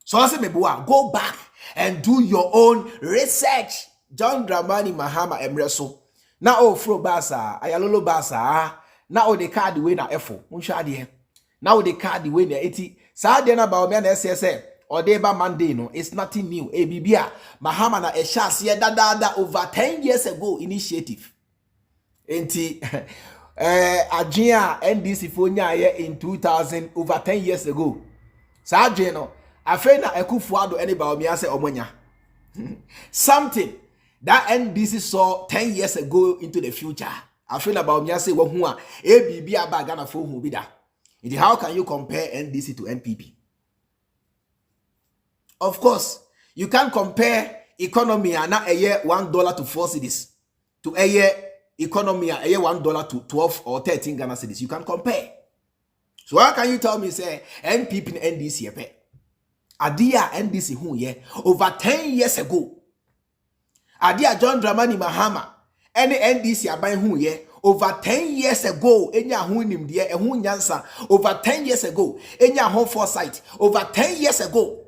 So I say, go back and do your own research. John Dramani Mahama Emreso. Now, Fro Basa, Ayalolo Basa. Now the card way na efo unshade now the card way na eti sa de na ba o me na sse or dey ba Monday no it's nothing new bibia Mahama na ehase dada over 10 years ago initiative enti agea NDC fo nya in 2000 over 10 years ago sa agea no afa na Akufo-Addo ene ba o me ase omonya something that NDC saw 10 years ago into the future. I feel about me say wahu a ABB aba Ghana for hu bi da. How can you compare NDC to NPP? Of course, you can't compare economy and not a year $1 to 4 cedis to a year economy a $1 to 12 or 13 Ghana cedis. You can compare. So how can you tell me say NPP and NDC epe? Adia NDC who ye over 10 years ago. Adia John Dramani Mahama any NDC aban who ye over 10 years ago. Enya who nim de e who nyansa over 10 years ago. Enya home foresight over 10 years ago.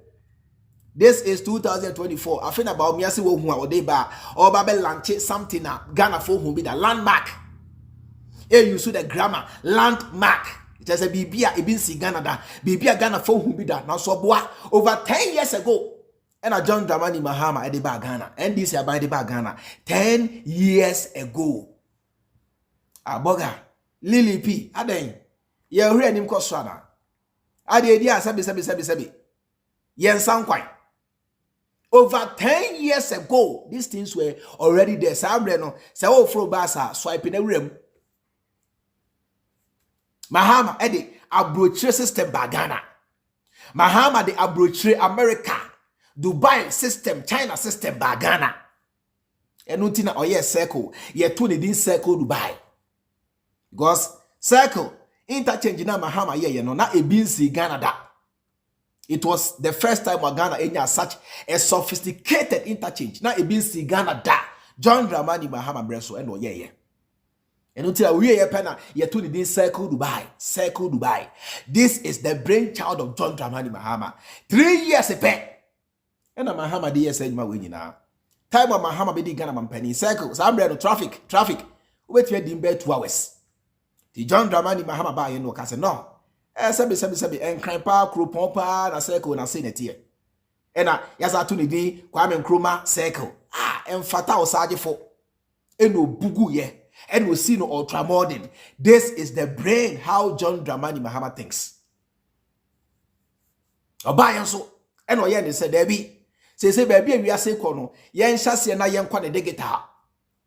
This is 2024. I think about me as who are they ba or Babel launch something na Ghana for who be the landmark. You see the grammar landmark. It has a Bibia ibin si Ghana da Bibia Ghana for who be that now so boy over 10 years ago. And a John Dramani Mahama at the bar Ghana and this about the bar Ghana 10 years ago. A boga Lily P. Aden ye hear him koswana. Adi idea sabi. Yen sound quite. Over 10 years ago, these things were already there. Sabreno, so fro basa swiping a rim. Mahama edi abrochre system bagana. Mahama the abrochre America, Dubai system, China system bagana. Enutina oye circle, ye tuni din circle Dubai. Because circle interchange na Mahama ye no na ebinsi Ghana da. It was the first time Ghana enya such a sophisticated interchange. Now it means Ghana da John Dramani Mahama breso and ye. And until we ye pena ye to the circle Dubai. This is the brainchild of John Dramani Mahama. 3 years a pet. And Mahama de said my winning now. Time of Mahama be Ghana man penny circle. Some traffic. Wait here in bed 2 hours. The John Dramani Mahama ba you know case no. Sabi en cran pa crouton pa na circle na senetie. Ena yasa to ni din Kwame Nkrumah circle. En fata osaje fo. Eno bugu ye. Eno see no ultra modern. This is the brain how John Dramani Mahama thinks. Obayan so eno ye ne se debi. Se baby e wiase ko no yen hyase na yen kwa ne digital.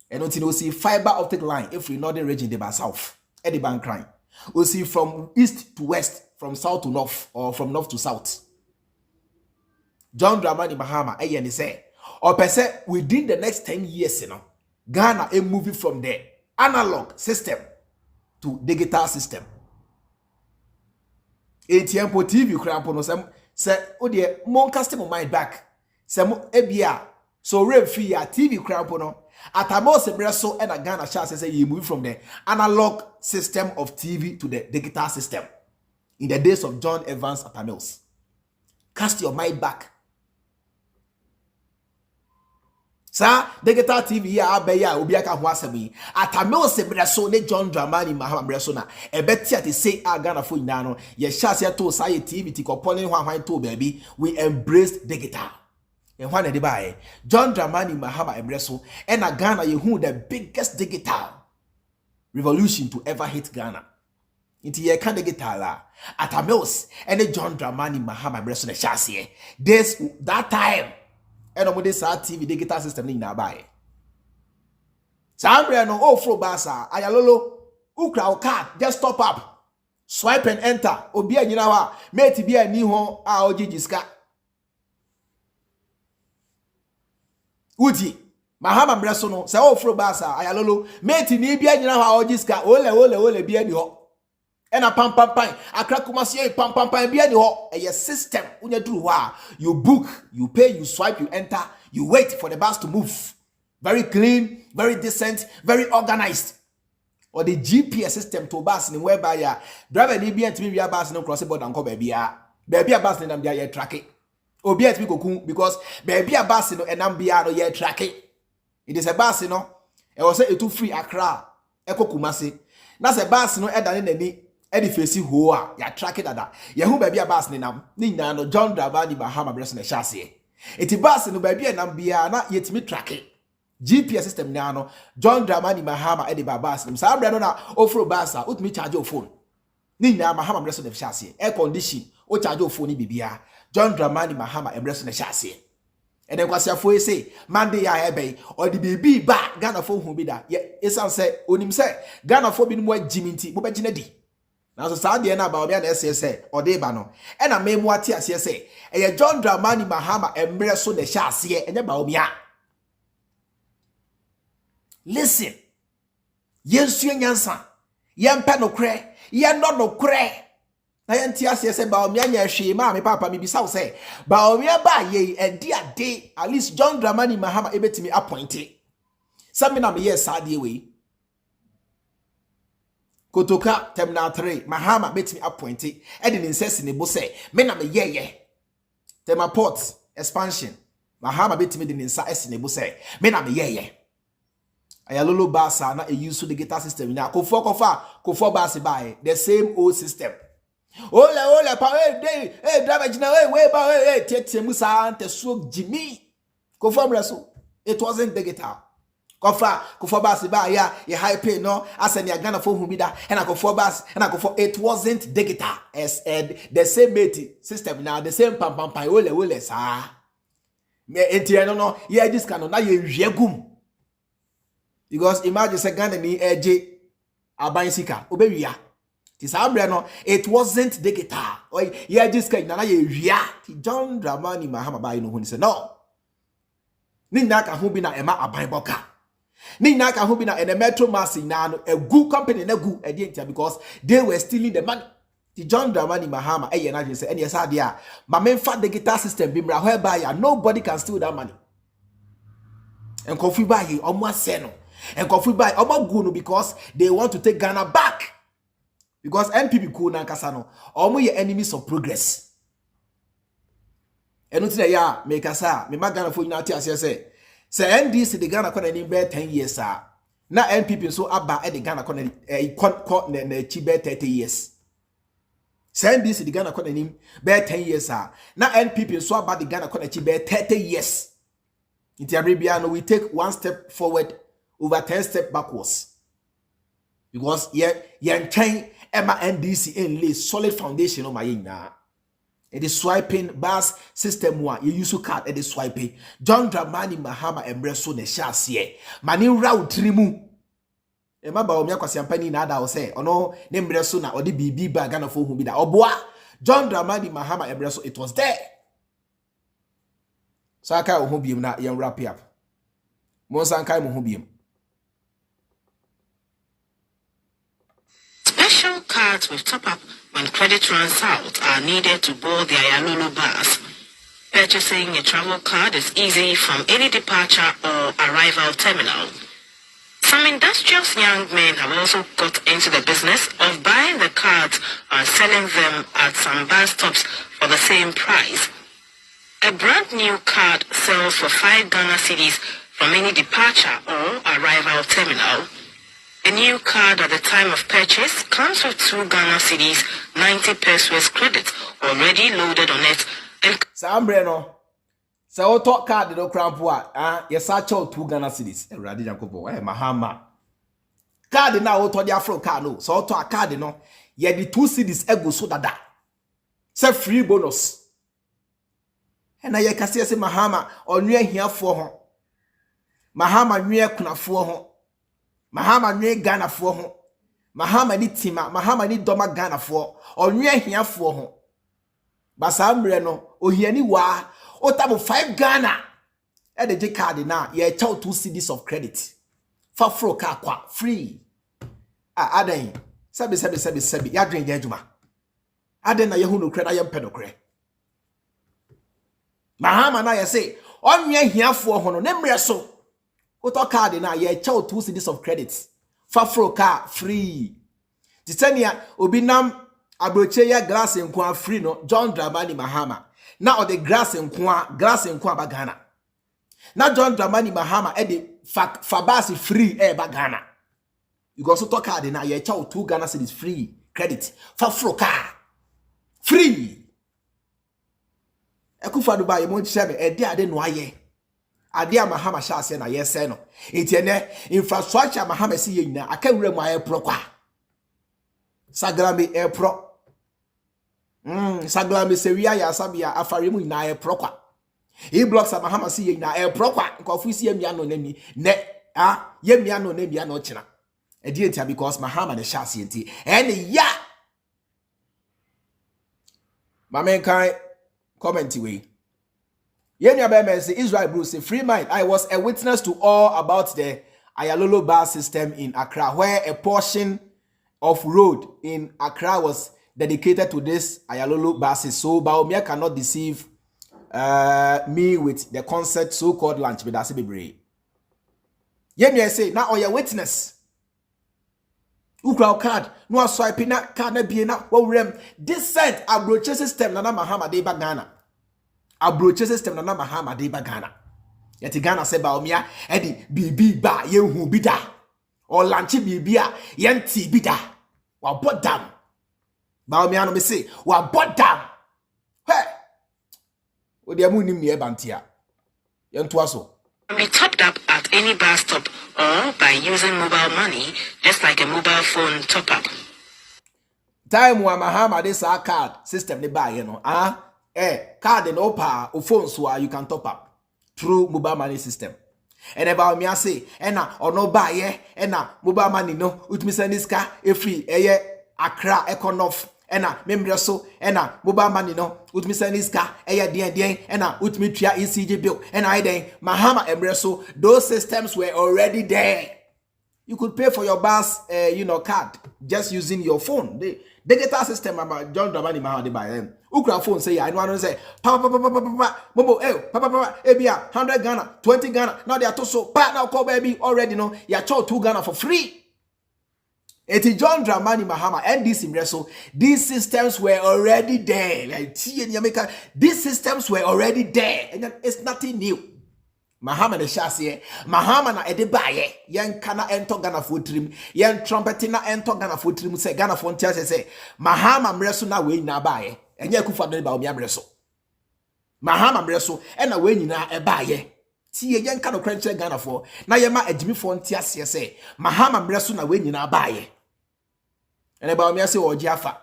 Eno ti no see fiber optic line if we northern region de ba south. E de ban crying. We see from east to west, from south to north, or from north to south. John Dramani Mahama, and say, or per se, within the next 10 years, Ghana is moving from the analog system to digital system. ATM po TV crampo no say, oh dear, mon customer mind back. Some ebia, so rev free TV crampo no. Atamos Breso and a Ghana chance say you move from the analog system of TV to the digital system. In the days of John Evans Atamils. Cast your mind back. Sir, digital TV ya abeya obiaka ho asemi. Atamils Breso ne John Dramani Mahama Breso na ebetia te say a Ghana fo nyina no ye chance to say TV ti kopone hwan to baby we embraced digital. And when they buy John Dramani Mahama Emreso and a Ghana who the biggest digital revolution to ever hit Ghana. Into ye can digital at a mills and a John Dramani Mahama Emreso the chassis. This that time and on this TV digital system in buy. Sambre no oh fro basa ayalolo ukra card just stop up swipe and enter obi anyina wa mate bi ani ho a ogigiska. Uti Mahama Breso no se o fro basa ayalolo mate ni bia nyina ha ogiska ole bia ni ho e na pam akrakumase pam bia ni ho e system unya duru ho a you book you pay you swipe you enter you wait for the bus to move very clean very decent very organized or the GPS system to bus ni whereby ya driver ni bia ntimi wia bus no cross border nko ba bia bus ni nam dia ye track it. Obi at me because baby a bus no enam bia no ye track it. It is a bus no e was say it too free Accra eko Kumasi na se bus no e dane nani e di face ho a ya track it dada ye hu baby a bus ni nam ni nyina no John Dramani Mahama Breso na chassis eti bus no baby enam bia na yetimi track it. GPS system na no John Dramani Mahama e di bus no sa bra no na ofro bus a utimi charge your phone ni nyina Mahama Breso na chassis air condition o charge your phone ni bibia John Dramani Mahama Emreso na chassis. And then kwasiafo say Monday ya ebe or the baby ba Ghana fo hu bi da. Ye esan say onim say Ghana fo bi no agiminti mo begina di. Na so sa de na ba obi na say o de ba no. E na memu ate ase say e John Dramani Mahama Emreso na chassis enye ba obi a. Listen. Yensu nyansa. Yempe no kre. Yen no kre. Na yenti ase se Bawumia nya hwe ma me papa me bisa wo se Bawumia ba ye edi ade at least John Dramani Mahama ebetimi appointed. Some na me yes ade we. Kotoka terminal 3 Mahama betimi appointed. E de insist ne bo se me na me ye. Tema port expansion Mahama betimi de nsa ese ne bo se me na me ye. Ayalolo basa na e use the guitar system na kofo basa buy the same old system. Ole pa driver jina ba tete musa ante so Jimmy kofo mreso it wasn't digital. Kofo basa buy ya high pay no ase ne Ghana for humida and kofo basa and kofo it wasn't digital as the same mate system now the same pam ole sa me enti no ya this can na ye hwegum. Because imagine say Ghana ni eje aban sika obewia ti sabre no it wasn't digital oy ya just kai na ye wia ti John Dramani Mahama ba no hu ni say no ni na ka hu bi na ema aban boka ni na ka hu bi na ene metro mass na no egu company na gu ede ntia because they were stealing the money. Ti John Dramani Mahama eye na say ene yesa dia ma memfa digital system bi mra whereby ya nobody can steal that money and kofi ba yi omo ase no. And coffee buy no because they want to take Ghana back. Because NPP cool na kasano. Omo ye enemies of progress. And until ya make asa me Ghana for United as say NDC the Ghana kon any be 10 years sir. Na NPP so aba e the Ghana kon na chibe 30 years. Say NDC the Ghana kon any be 10 years sir. Na NPP so aba the Ghana kon chibe 30 years. In Arabia no we take one step forward over 10 steps backwards. Because chain Emma NDC in lay solid foundation on my na. It is swiping bus system one. You use card it is swiping. John Dramani Mahama embrace ne shasiye. Mani route trimu. Emma Bawumia kwasi ampani na ada ose. Ono ne embrace na odi bibi ba Ghana for humida. Oboa John Dramani Mahama embrace it was there. So aka ohubiem na yen wrap up. Mo sankai mo hubiem. Special cards with top-up when credit runs out are needed to board the Ayalulu bus. Purchasing a travel card is easy from any departure or arrival terminal. Some industrious young men have also got into the business of buying the cards and selling them at some bus stops for the same price. A brand new card sells for 5 Ghana cedis from any departure or arrival terminal. A new card at the time of purchase comes with 2 Ghana cedis, 90 pesos credit already loaded on it. And Sambreno, so talk card no crampoa. Yes, I chose 2 Ghana cedis. Radi Jacobo, Mahama. Card now to the Afro card no. So to a card no. Ye the 2 cedis ego so that. Say free bonus. And I can say Mahama or near here for her. Mahama near kuna for her. Mahama near Ghana for her. Mahama ni tima, Mahama ni doma Ghana for or near here for her. Basambreno, o hiani wa, o tabo 5 Ghana. E de J card na, ye chow 2 cedis of credit. For fro car kwa, free. Aden, sebi, ya drink jejuma. Aden na yehuno credit, ayam pedo credit. Mahama na ye say, on ye here for hono, nemre so. Oto card na ye chow 2 cedis of credit. Fafro car free. Titania obinam abroche ya glass nkwa free no John Dramani Mahama. Na o the glass nkwa bagana. Na John Dramani Mahama e de fabasi free ba Ghana. You go so talk card na ye chow 2 Ghana cedis free credit. Fafro car free. Ekufa Dubai mo nchebe e de ade no aye. Ade Mahama sha ase na yese no. Etiene infrastructure Mahama si ye nyina akawure mu aye pro kwa. Sagrami air pro. Sagrami seria ya sabia afare mu nyina aye pro kwa. E blocks Mahama si ye nyina aye pro kwa. Nkofu si ye mia no nani ne ye mia no na bia no china. Edi entia because Mahama ne sha ase enti. Ene ya. Mama kai comment we. Yenya Bema say Israel Bruce say Freemind. I was a witness to all about the Ayalolo bus system in Accra, where a portion of road in Accra was dedicated to this Ayalolo buses. So Bawumia cannot deceive me with the concept so-called lunch with Asibibre. Yemi say now your witness. Ukra card no swipe na card na be na wo this sent abroach system na Mahama de Ghana. Abroach system na Mahama de Ghana. Yeti Ghana se Bawumia edi bibi ba yehu bida or lanchi bibia yenti bida wa bodam Bawumia no me say wa bodam hey odi amu nim ne bantia yento aso Be topped up at any bus stop or by using mobile money, just like a mobile phone top up. Time wa Mahama this card system ne buy you know card no pa o phone so you can top up through mobile money system. And about me I say na ono buy na mobile money no utmi send this car free Accra Econof na membre so na mobile money no utmi send this car den na utmi tua ECG bill I den Mahama embre so those systems were already there. You could pay for your bus card just using your phone. The digital system John Dramani Mahama de buy them. Ukra phone say I know say papa momo papa ebia 100 Ghana 20 Ghana now they are so pa now call baby already no ya charge 2 Ghana for free. Eti John Dramani Mahama and this imreso these systems were already there like these systems were already there and it's nothing new. Mahama de shasiye Mahama na ede baye yen kana ento Ghana for trim yen trumpet na ento Ghana for trim say Ghana for ntia say Mahama mreso na we nyina baye enye kufa do Bawumia mreso Mahama mreso na we nyina e baye tie yen kana kranche Ghana for na ye ma adimi for ntia say Mahama mreso na we nyina baye ene Bawumia say oji afa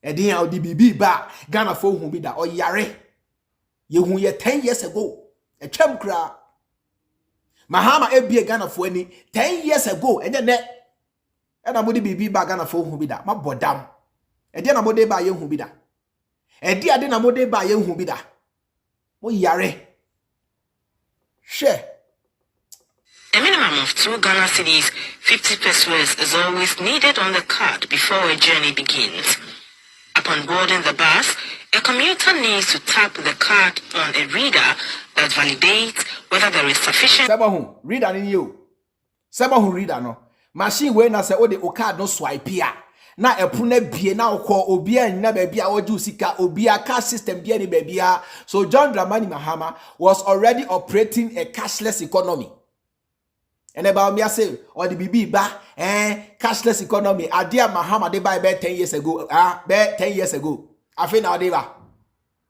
edin a odi bibi ba Ghana for hu bi da oyare ye hu ye 10 years ago a twam kra Mahama ebie Ghana for ani 10 years ago enye ne na modi bibi ba Ghana for hu bi da mabodam ede na modi ba ye hu bi da ede ade na modi ba ye hu bi da mo yare she A minimum of 2 Ghana cedis, 50 pesos is always needed on the card before a journey begins. Upon boarding the bus, a commuter needs to tap the card on a reader that validates whether there is sufficient. Sabahu reader in you. Sabahu reader no. Machine we na say o de o card no swipe ya. Na epuna bie na okọ obia nyina ba bia oju sika obia cash system bia ni ba bia. So John Dramani Mahama was already operating a cashless economy. And about me I say or the BB ba cashless economy adia Mahama de buy 10 years ago 10 years ago. Afi na de ba.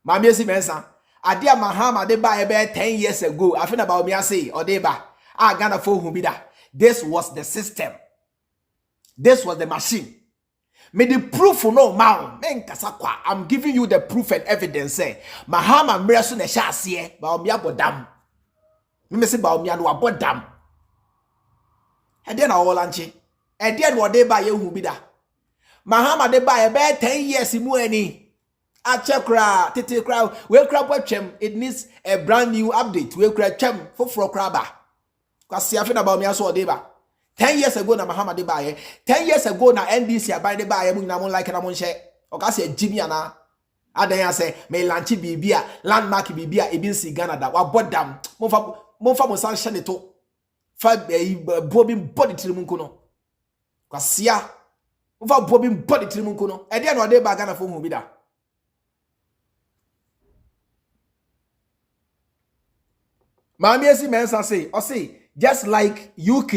Mami esi mensa adia Mahama de buy 10 years ago. Afi na about me I say or de ba. Ghana for hu bi da. This was the system. This was the machine. Me the proof no man. I'm giving you the proof and evidence. Say Mahama mreso na shasiye. Bawumia bodam. Me say Bawumia no abodam. And then all lanchi. And then what they buy you who be da. Mahama de buy a 10 years in any. A chakra, tete crowd, we crab webchem. It needs a brand new update. We crab chem for crabba. Cause see, I think about me as well, deba. 10 years ago na Mahama de buy 10 years ago na NDC buy the buy mun like na mun share. Oka say Jimmy ana. Adan say me lanchi bibia, landmark bibia e bin si Ghana da. Wa bodam. Mo fa mo san shane to. Fa bobin body trimunko no. Kwasia. Mo fa bobin body trimunko no. E dey no dey ba Ghana for hu bi da. Mami esi mensa say, or say just like UK,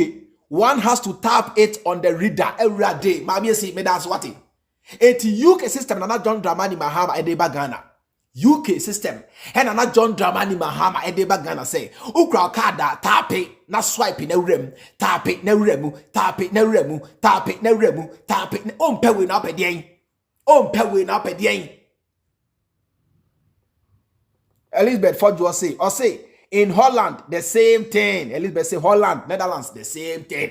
one has to tap it on the reader every day. Mami esi me that's what it. It UK system na John Dramani Mahama e dey ba Ghana. UK system and na John Dramani Mahama e dey ba Ghana say ukra card tap it na swipe na rem tap it na remu tap it na remu tap it na remu tap it on pe we na pedien on pe we na pedien. Elizabeth Ford say or say in Holland the same thing. Elizabeth say Holland Netherlands the same thing.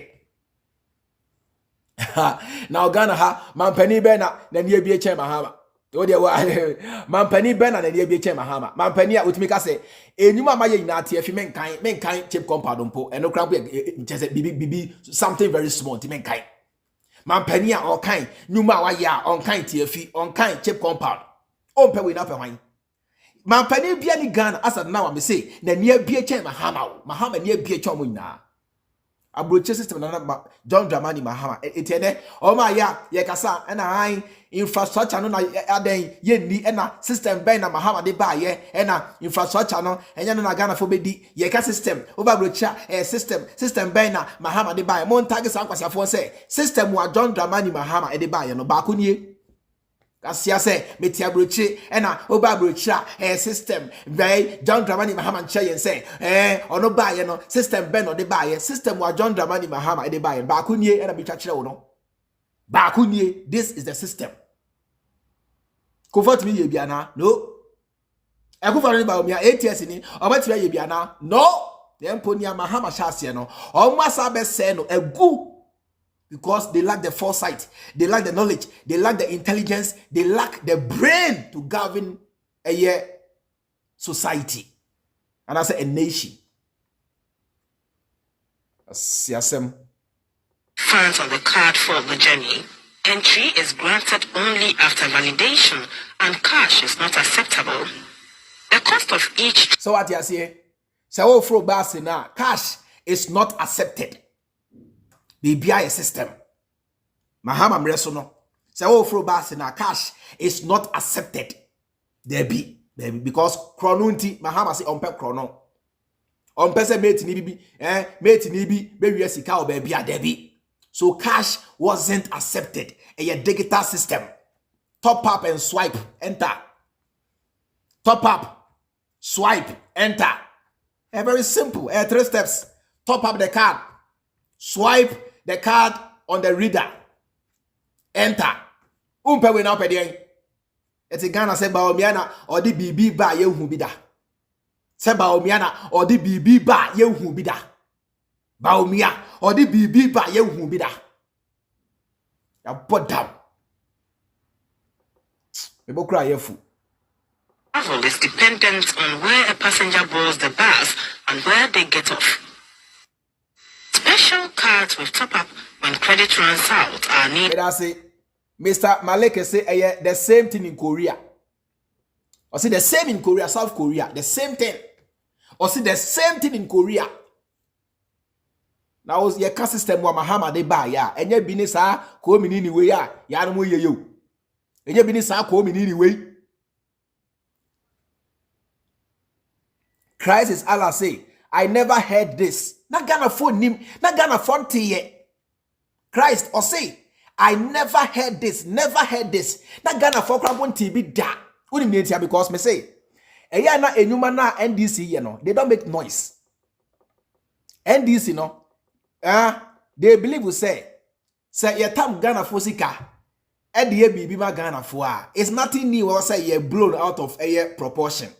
Now Ghana ha man penny be na nie bi eche Mahama o de wa mampani ben na ne bi che Mahama mampani a otimi ka se enyuma ma ye nyina tie fi menkan chip compound mpo eno kra bo je bibi something very small ti menkan mampani a okan nyuma wa ya onkan tie fi onkan chip compound o mpe we na pe hwan mampani bia ni Ghana asad na wa me say na ne bia che Mahama ne bia che omo nyina abroche system na John Dramani Mahama etiene o ma ya ye kasa na han infrastructure no na aden ye ni na system ben na Mahama de ba ye na infrastructure no enya no na Ghana fo bedi ye ka system over abroche system ben na Mahama de ba ye mon tag sa kwasiafo se system wa John Dramani Mahama de ba ye no ba ko nie kasia se meti abroche na oba abroche system by John Dramani Mahama nche yen se ono ba ye no system ben no de ba ye system wa John Dramani Mahama de ba ye ba ko nie na bi twa kire wo no ba ko nie this is the system comfort me ye bia na no e ku faro ni Bawumia ATS ni obati ye bia na no dem poni Mahama sha ase no o ma sa be se no egu because they lack the foresight, they lack the knowledge, they lack the intelligence, they lack the brain to govern a society. And I say a nation. Fans on the card for the journey. Entry is granted only after validation and cash is not acceptable. The cost of each... So what you say? So for now, cash is not accepted. BBI system. Mahama mreso no. Say fro basi na cash is not accepted. There be because chronunti Mahama say onpe chrono. Onpe se mate ni bi mate ni bi be wi sika o ba bia there be. So cash wasn't accepted. A digital system. Top up and swipe enter. Top up, swipe enter. Very simple. 3 steps. Top up the card. Swipe the card on the reader. Enter. Umpe we na pede. Eti Ghana se Bawumia na odi bibi ba ye hu bida. Se Bawumia na odi bibi ba ye hu bida. Bawumia odi bibi ba ye hu bida. Ya bodam. Ebo kra ye fu. Travel is dependent on where a passenger boards the bus and where they get off. Special cards with top-up when credit runs out are needed. I say, Mr. Maleke say the same thing in Korea. Or see the same in Korea, South Korea, the same thing. Or see the same thing in Korea. Now was your system wa Mahama de ba ya. Enye bini sa ko mi ni we ya. Ya no mo ye yo. Enye bini sa ko mi ni we. Christ is Allah say, I never heard this. Na Ghana phone nim, na Ghana phone ye. Christ or say, I never heard this, never heard this. Na Ghana phone krabon TB da. Uni mean because me say, eya na enyuma na NDC ye no, they don't make noise. NDC no, they believe we say ye tam Ghana phone sika. E de bibi ma Ghana phone. It's nothing new or say ye blown out of a proportion.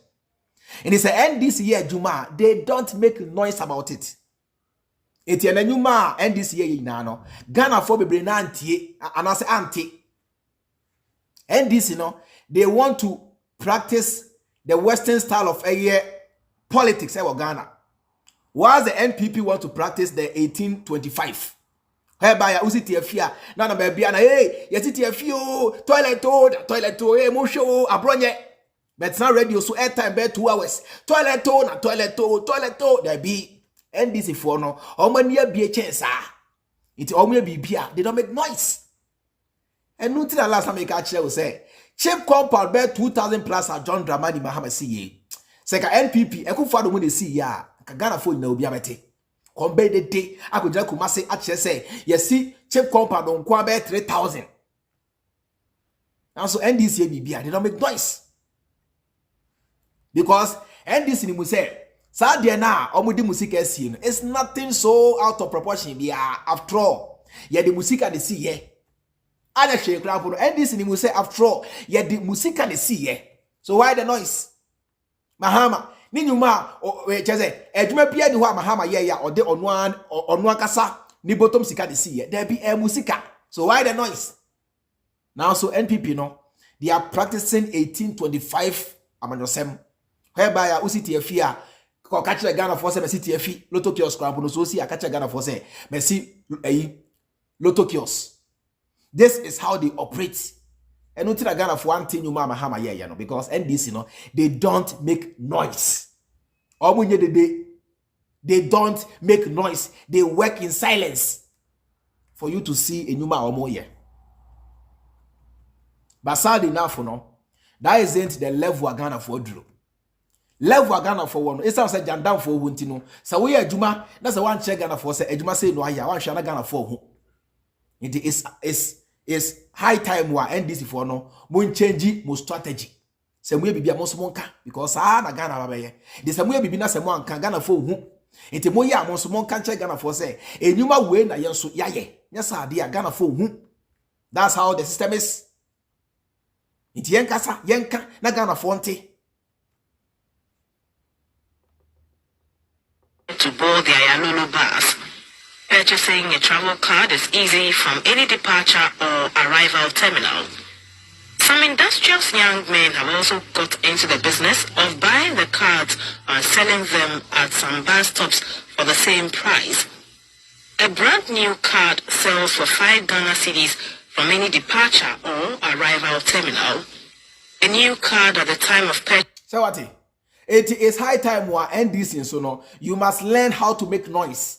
And it's an NDC year Juma, they don't make noise about it. It's an Juma NDC year nano. Ghana for be nanti and I say anti. NDC no, they want to practice the Western style of a year politics in Ghana. While the NPP want to practice the 1825. Whereby I usi tiafia, nana baby ana hey, yeti tiafio, toilet hey, mo show abronye. But it's not radio, so airtime be 2 hours. Toilet there be NDC for no. How many be a chance? It's only be beer. They don't make noise. And nothing the last time I catch will say, cheap compound be 2,000 plus at John Dramani Mahama CA. Seka NPP, I could follow when they see ya. Ghana phone no be amete. Combe the day, I could just come say actually say, you see, cheap compound on Kwabe 3,000. Now so NDC be beer. They don't make noise. Because NDC ni say, sa dia na omudi musika si no, it's nothing so out of proportion bia. After all, ye the musika de si ye. Ada hwe kra for NDC ni say after all, ye the musika de si ye. So why the noise? Mahama ni nyuma we cheze edwuma bia ni ho Mahama ye ya ode onu akasa ni bottom sika de si ye. There be musika. So why the noise? Now so NPP no, They are practicing 1825 amanyosem. Whereby usiti efia ko catch Ghana for say mesiti efi Lotto kiosk krampo no so si catch Ghana for say mesi Lotto kiosk. This is how they operate. And until Ghana for one thing you Mahama you know, because NDC no they don't make noise. They don't make noise. They work in silence for you to see a Numa or more here. But sad enough, no, that isn't the level of Ghana for Drew. Level of Ghana for one. It's also Jan down for Wuntino. So we are Juma. That's the one check Ghana for say. Juma say no, I want Shana Ghana for who. It is high time we NDC for no. Mun change mo strategy. Semwe bibi amo monka because na Ghana babaye. The semwe bibi na semwa nka Ghana for who. Enti mo ya amo monka check Ghana for say. Enyuma we na yenso yaye. Nyasa ade Ghana for who. That's how the system is. Enti yenka na Ghana for nte. To board the Ayalulu bus. Purchasing a travel card is easy from any departure or arrival terminal. Some industrious young men have also got into the business of buying the cards and selling them at some bus stops for the same price. A brand new card sells for 5 Ghana cedis from any departure or arrival terminal. A new card at the time of purchase. So what? It is high time we end this in so no. You must learn how to make noise.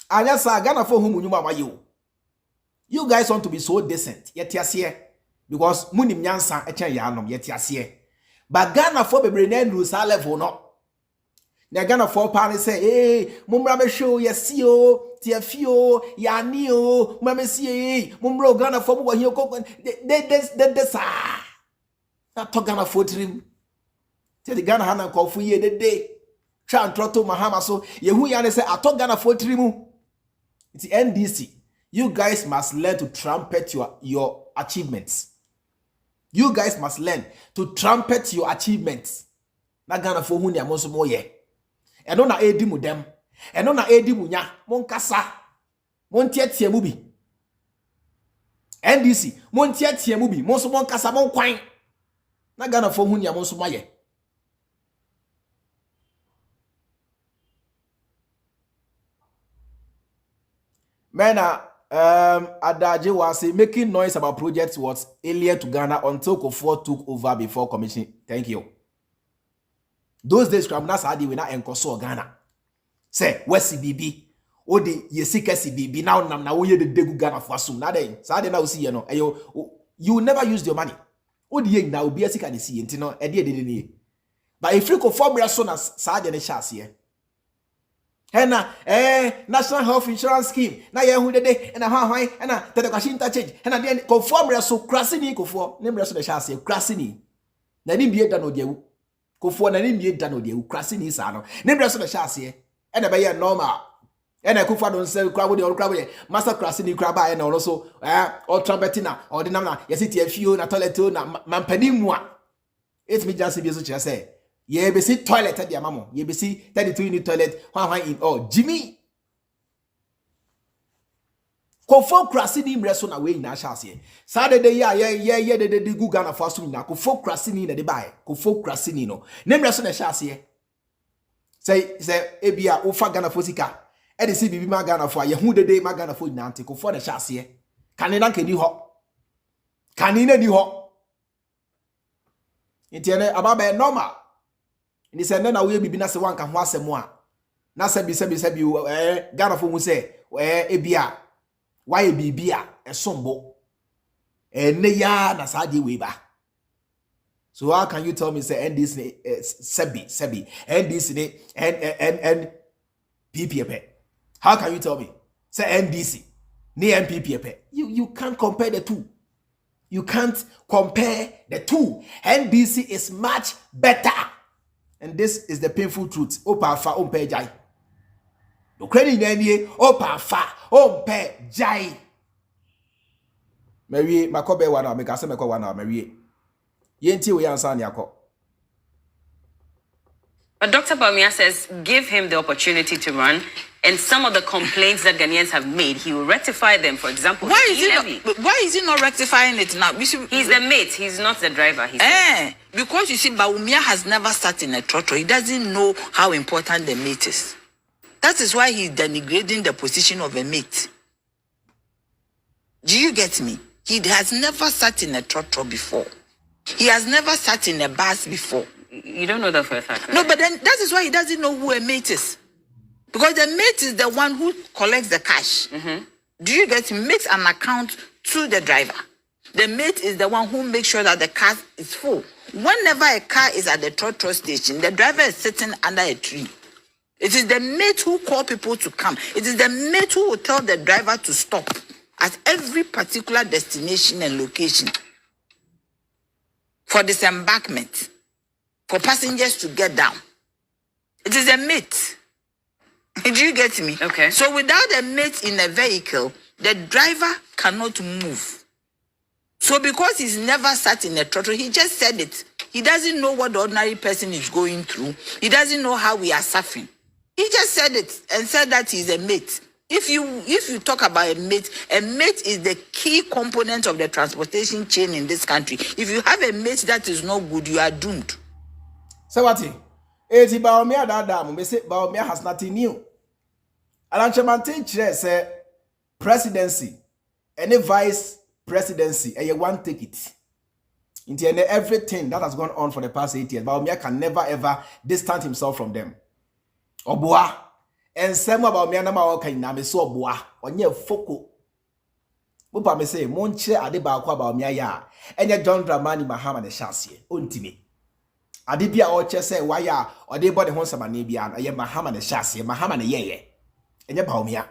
And yes, Ghana for whom you guys want to be so decent. Yet here. Because munim nyansa echen yanom yet here. But Ghana for bebre na lose level no. Na Ghana for pan say, hey, mumra me show yes yo, tiafio, yani o, mama see, mumro Ghana for mo here ko de sa. Na to Ghana for trim. Tell the Ghana Hana call for ye the day. Try and trotto Mahama so ye who yana say I talk Ghana for trimu. It's the NDC. You guys must learn to trumpet your achievements. You guys must learn to trumpet your achievements. Na Ghana for who ya monso mo ye. Eno na edi mu dem. Eno na edi mu nya. Mon kasa. Mon tietie mu bi. NDC. Mon tietie mu bi. Monso mon kasa mon kwan. Na Ghana for who ya monso mo ye. Mena Adaje was making noise about projects was alien to Ghana until Kofor took over before commission. Thank you. Those days criminals had we not encoso Ghana. Say where's CBB? O de yesika CBB now na we the degu Ghana for soon. Now then, so I now see you know. You never use your money. O de now be a sika de see intino e de. But if you conform your son as sa de ne chance here. Hena National Health Insurance Scheme na ye hu dede na hwan na tete kwashi interchange hena de conform reso krasini kofo nem reso de chance krasini na ni bie da no de kofo na ni bie da no de krasini sa no nem reso de chance na be ye normal na kofo don se krawo de master krasini kraba na no so or trumpetina or de na yesiti afio na toilet na mampani mu a it me just be so che say ye be see toilet at the mamo. Ye be see 32 unit toilet. Why in all Jimmy? Kofo krasini mreso na we in ashase. Saturday yeah the good Ghana first na kofo krasini na de buy. Kofo krasini no. Name reso na shase. Say ebia ofa Ghana fosika. E de see bibi ma Ghana for ye hu de ma Ghana for na ante kofo na shase. Kanina keni ho. Kanina ni ho. Entiene ababe normal. Ni se na we bibi na se wanka ho asemo a na se bi Ghana fo mu se ebia why bibi a esombo ne ya na sa de we ba. So how can you tell me say NDC sebi NDC ne and PPP? How can you tell me say NDC ne MPP? You can't compare the two. You can't compare the two. NDC is much better. And this is the painful truth. Opa fa ompe jai. No credit any opa fa ompe jai. Mary makobe wana make ase meko wana Mary. Yenti we answer nyako. But Dr. Bawumia says give him the opportunity to run, and some of the complaints that Ghanaians have made, he will rectify them. For example, why is he not rectifying it now? He's the mate, he's not the driver. Because you see, Bawumia has never sat in a trotro. He doesn't know how important the mate is. That is why he's denigrating the position of a mate. Do you get me? He has never sat in a trotro before. He has never sat in a bus before. You don't know that for a fact, right? No, but then that is why he doesn't know who a mate is. Because the mate is the one who collects the cash. Do you get me? Makes an account to the driver. The mate is the one who makes sure that the car is full. Whenever a car is at the trotro station, the driver is sitting under a tree. It is the mate who calls people to come. It is the mate who will tell the driver to stop at every particular destination and location for disembarkment, for passengers to get down. It is a mate. Do you get me? Okay. So without a mate in a vehicle, the driver cannot move. So because he's never sat in a trotro, he just said it. He doesn't know what the ordinary person is going through. He doesn't know how we are suffering. He just said it and said that he's a mate. If you talk about a mate is the key component of the transportation chain in this country. If you have a mate that is not good, you are doomed. So what? Eti Bawumia dada me say Bawumia has nothing new. Alanchamantin chire say presidency any vice presidency and you one take it. Into everything that has gone on for the past 8 years, Bawumia can never ever distance himself from them. Oboa and some about me na ma okan na me so oboa onye foko. Bupa me say monche ade ba akwa Bawumia ya enye John Dramani Mahama ne shasie ontimi. Ade bia o che say waya ode body ho samane bia na ye Mahama ne shasie Mahama ne yeye enye Bawumia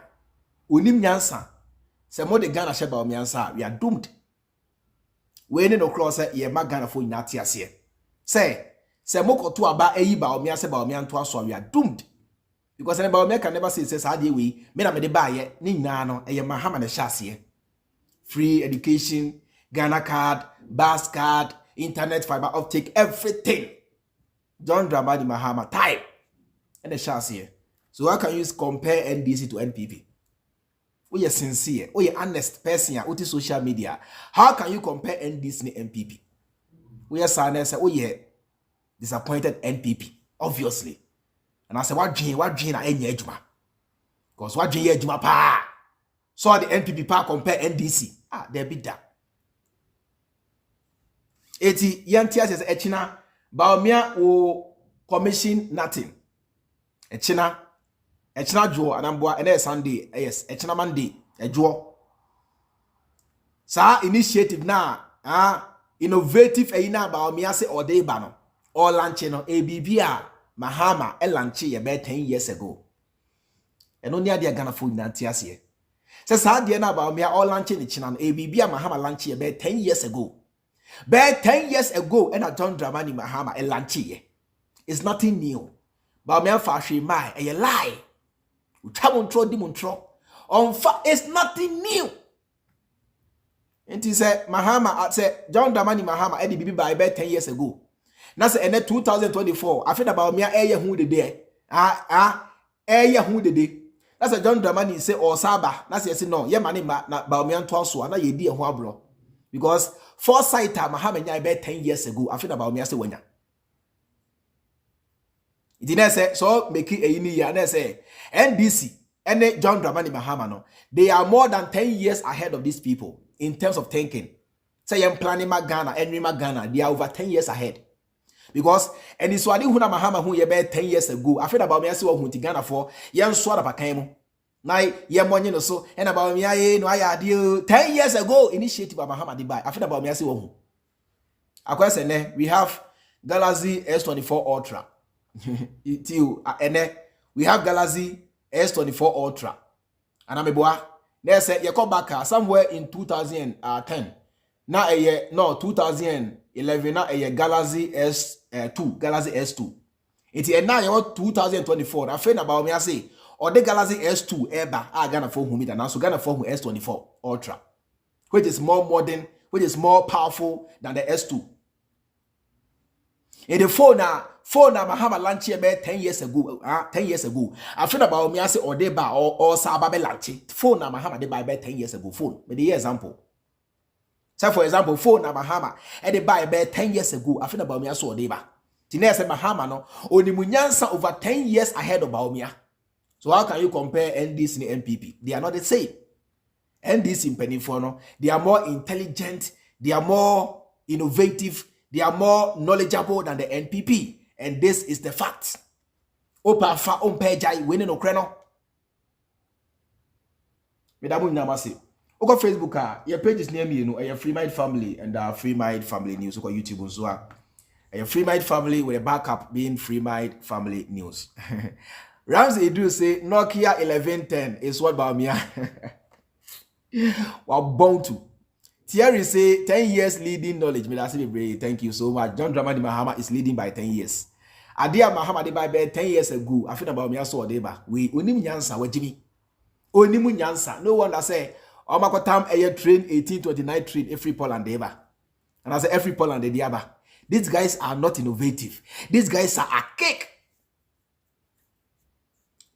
onim nyansa se mo de Ghana she Bawumia nsa we are doomed. We ne no cross ye ma Ghana fo nyina te ase se mo koto aba eyi Bawumia se Bawumia nto aso we are doomed. Because Bawumia can never say how dey we me na me de ba ye ni nyina no eye Mahama ne shasie. Free education, Ghana card, bus card, internet, fiber optic, everything. John Dramani Mahama type and the shasie. So how can you compare NDC to NPP? We are sincere, we are honest person out in social media. How can you compare NDC and NPP? We are silent, we are disappointed NPP, obviously. And I say, what dream na any ejuma? Because what dream ejuma pa? So the NPP pa compare NDC. There be that. Eti yantia says echina Bawumia o commission nothing. Echina jo anambua ene Sunday yes echina Monday ejo. Sa initiative na innovative ina Bawumia say ode ba no or launch no ABB Mahama launch about 10 years ago. And only ade Ghana food na tiase. Says how the na Bawumia all launching the china ABB Mahama launch about 10 years ago. But 10 years ago, and John Dramani Mahama a lanchi. It's nothing new. Bawumia fashi mai a lie. Uchamontro dimontro. On fa it's nothing new. And he said Mahama said John Dramani Mahama Eddie Bibi by about 10 years ago. Now say in 2024, I feel Bawumia eye who the day. Eye who the day. That's a John Dramani say or Saba. That's yes no. Ye mani na Bawumia twaso na ye di ho abro. Because foresight Mahama nya about 10 years ago, I feel Bawumia say wenya. It didn't say so make it a year and say NDC and John Dramani Mahama no. They are more than 10 years ahead of these people in terms of thinking. Say I'm planning my Ghana, Henry Ghana, they are over 10 years ahead. Because and it's what Huna Mahama who ye about 10 years ago. I feel Bawumia say what Ghana for yan sword up a kemo. Now, ye money no so, and about me, no, I deal 10 years ago, initiative by Mahama Dubai. I feel about me, I say, oh, a question, we have Galaxy S24 Ultra. We have Galaxy S24 Ultra. And I'm a boy, they said, you come back somewhere in 2010. Now, a year, no, 2011, now a year Galaxy S2, Galaxy S2. It's now you're 2024. I feel about me, I say, or the Galaxy S2 Eba Ghana for whom it and also Ghana for whom S24 Ultra, which is more modern, which is more powerful than the S2. In the phone Mahama launch about 10 years ago. 10 years ago. I feel about me say or deba or sababe launch. Phone Mahama they buy about 10 years ago. Phone. But the example. So for example, phone Mahama they buy about 10 years ago. I feel about me so or deba. Tina say Mahama no oni munyansa over 10 years ahead of Bawumia. So how can you compare NDC and NPP? They are not the same. NDC in Penifono, they are more intelligent, they are more innovative, they are more knowledgeable than the NPP. And this is the fact. Opa fa ompejai winning okreno. Medamu namasi. Oko Facebook your page is near me, you know, your Freemind family and Freemind family news. Oko YouTube unzua. Your Freemind family with a backup being Freemind family news. Ramsey do say Nokia 1110 is what Bawumia. Well, bound to. Thierry say 10 years leading knowledge. Thank you so much. John Dramani Mahama is leading by 10 years. Adia Mahama de by 10 years ago. I feel about me so deba. We onim nyansa wa Jimmy. Onimu nyansa. No wonder say Omakotam a train 1829 train every Poland deba. And I say every Poland de diaba. These guys are not innovative. These guys are a cake.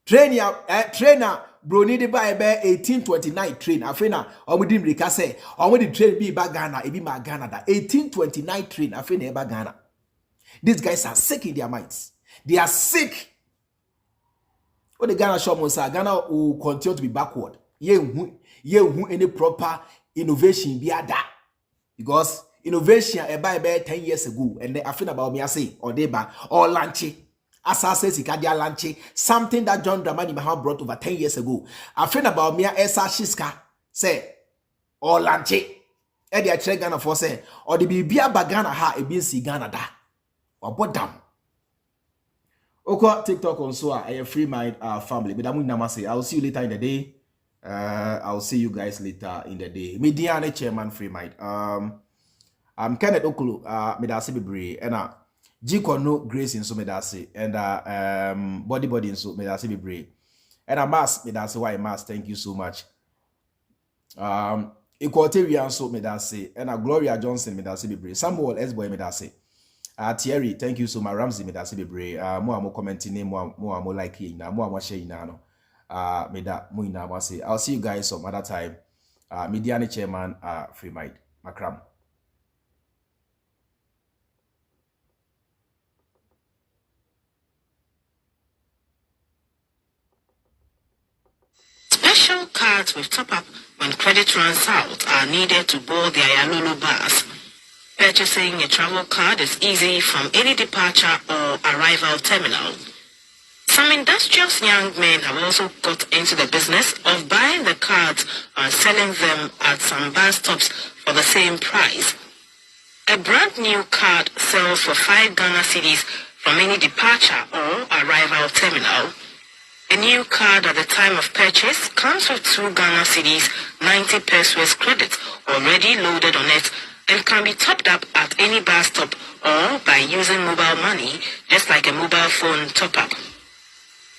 Trainer Brony de by 1829 train. Afena omudim rika say omudi train be ba Ghana e be ma Ghana da 1829 train afena e ba Ghana. These guys are sick in their minds. They are sick. What the Ghana show monsa Ghana will continue to be backward. Ye who any proper innovation be ada. Because innovation e by 10 years ago and then afena about me say or deba or lanchi. Assassin Sikadia Lanche, something that John Dramani Mahama brought over 10 years ago. A friend about me, Esa Shiska, say, or Lanche, Eddie Ghana for say, or the Bibia Bagana ha, a bin si Ghana da, or bottom. Oko TikTok on so a Freemind family, but I'm namase. I'll see you later in the day. I'll see you guys later in the day. Mediane chairman Freemind. I'm Kenneth Okulu, Medasi Bibri, and Jiko no grace in so medasi and body in so medasi be brave and a mass medasi why mass thank you so much Equatorian so medasi and a Gloria Johnson medasi be brave Samuel S boy medasi Thierry thank you so much Ramsey medasi be brave mo commenting name mo like na mo share na no meda mo ina wase. I'll see you guys some other time. Mediane chairman Freemind Makram. Special cards with top-up when credit runs out are needed to board the Ayalulu bus. Purchasing a travel card is easy from any departure or arrival terminal. Some industrious young men have also got into the business of buying the cards and selling them at some bus stops for the same price. A brand new card sells for 5 Ghana cedis from any departure or arrival terminal. A new card at the time of purchase comes with 2 Ghana cedis, 90 pesos credit already loaded on it and can be topped up at any bus stop or by using mobile money, just like a mobile phone top-up.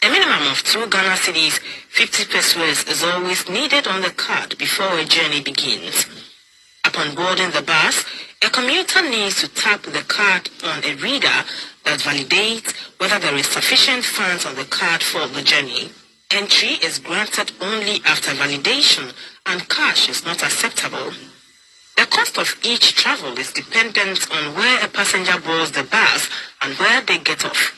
A minimum of 2 Ghana cedis, 50 pesos is always needed on the card before a journey begins. Upon boarding the bus, a commuter needs to tap the card on a reader that validates whether there is sufficient funds on the card for the journey. Entry is granted only after validation and cash is not acceptable. The cost of each travel is dependent on where a passenger boards the bus and where they get off.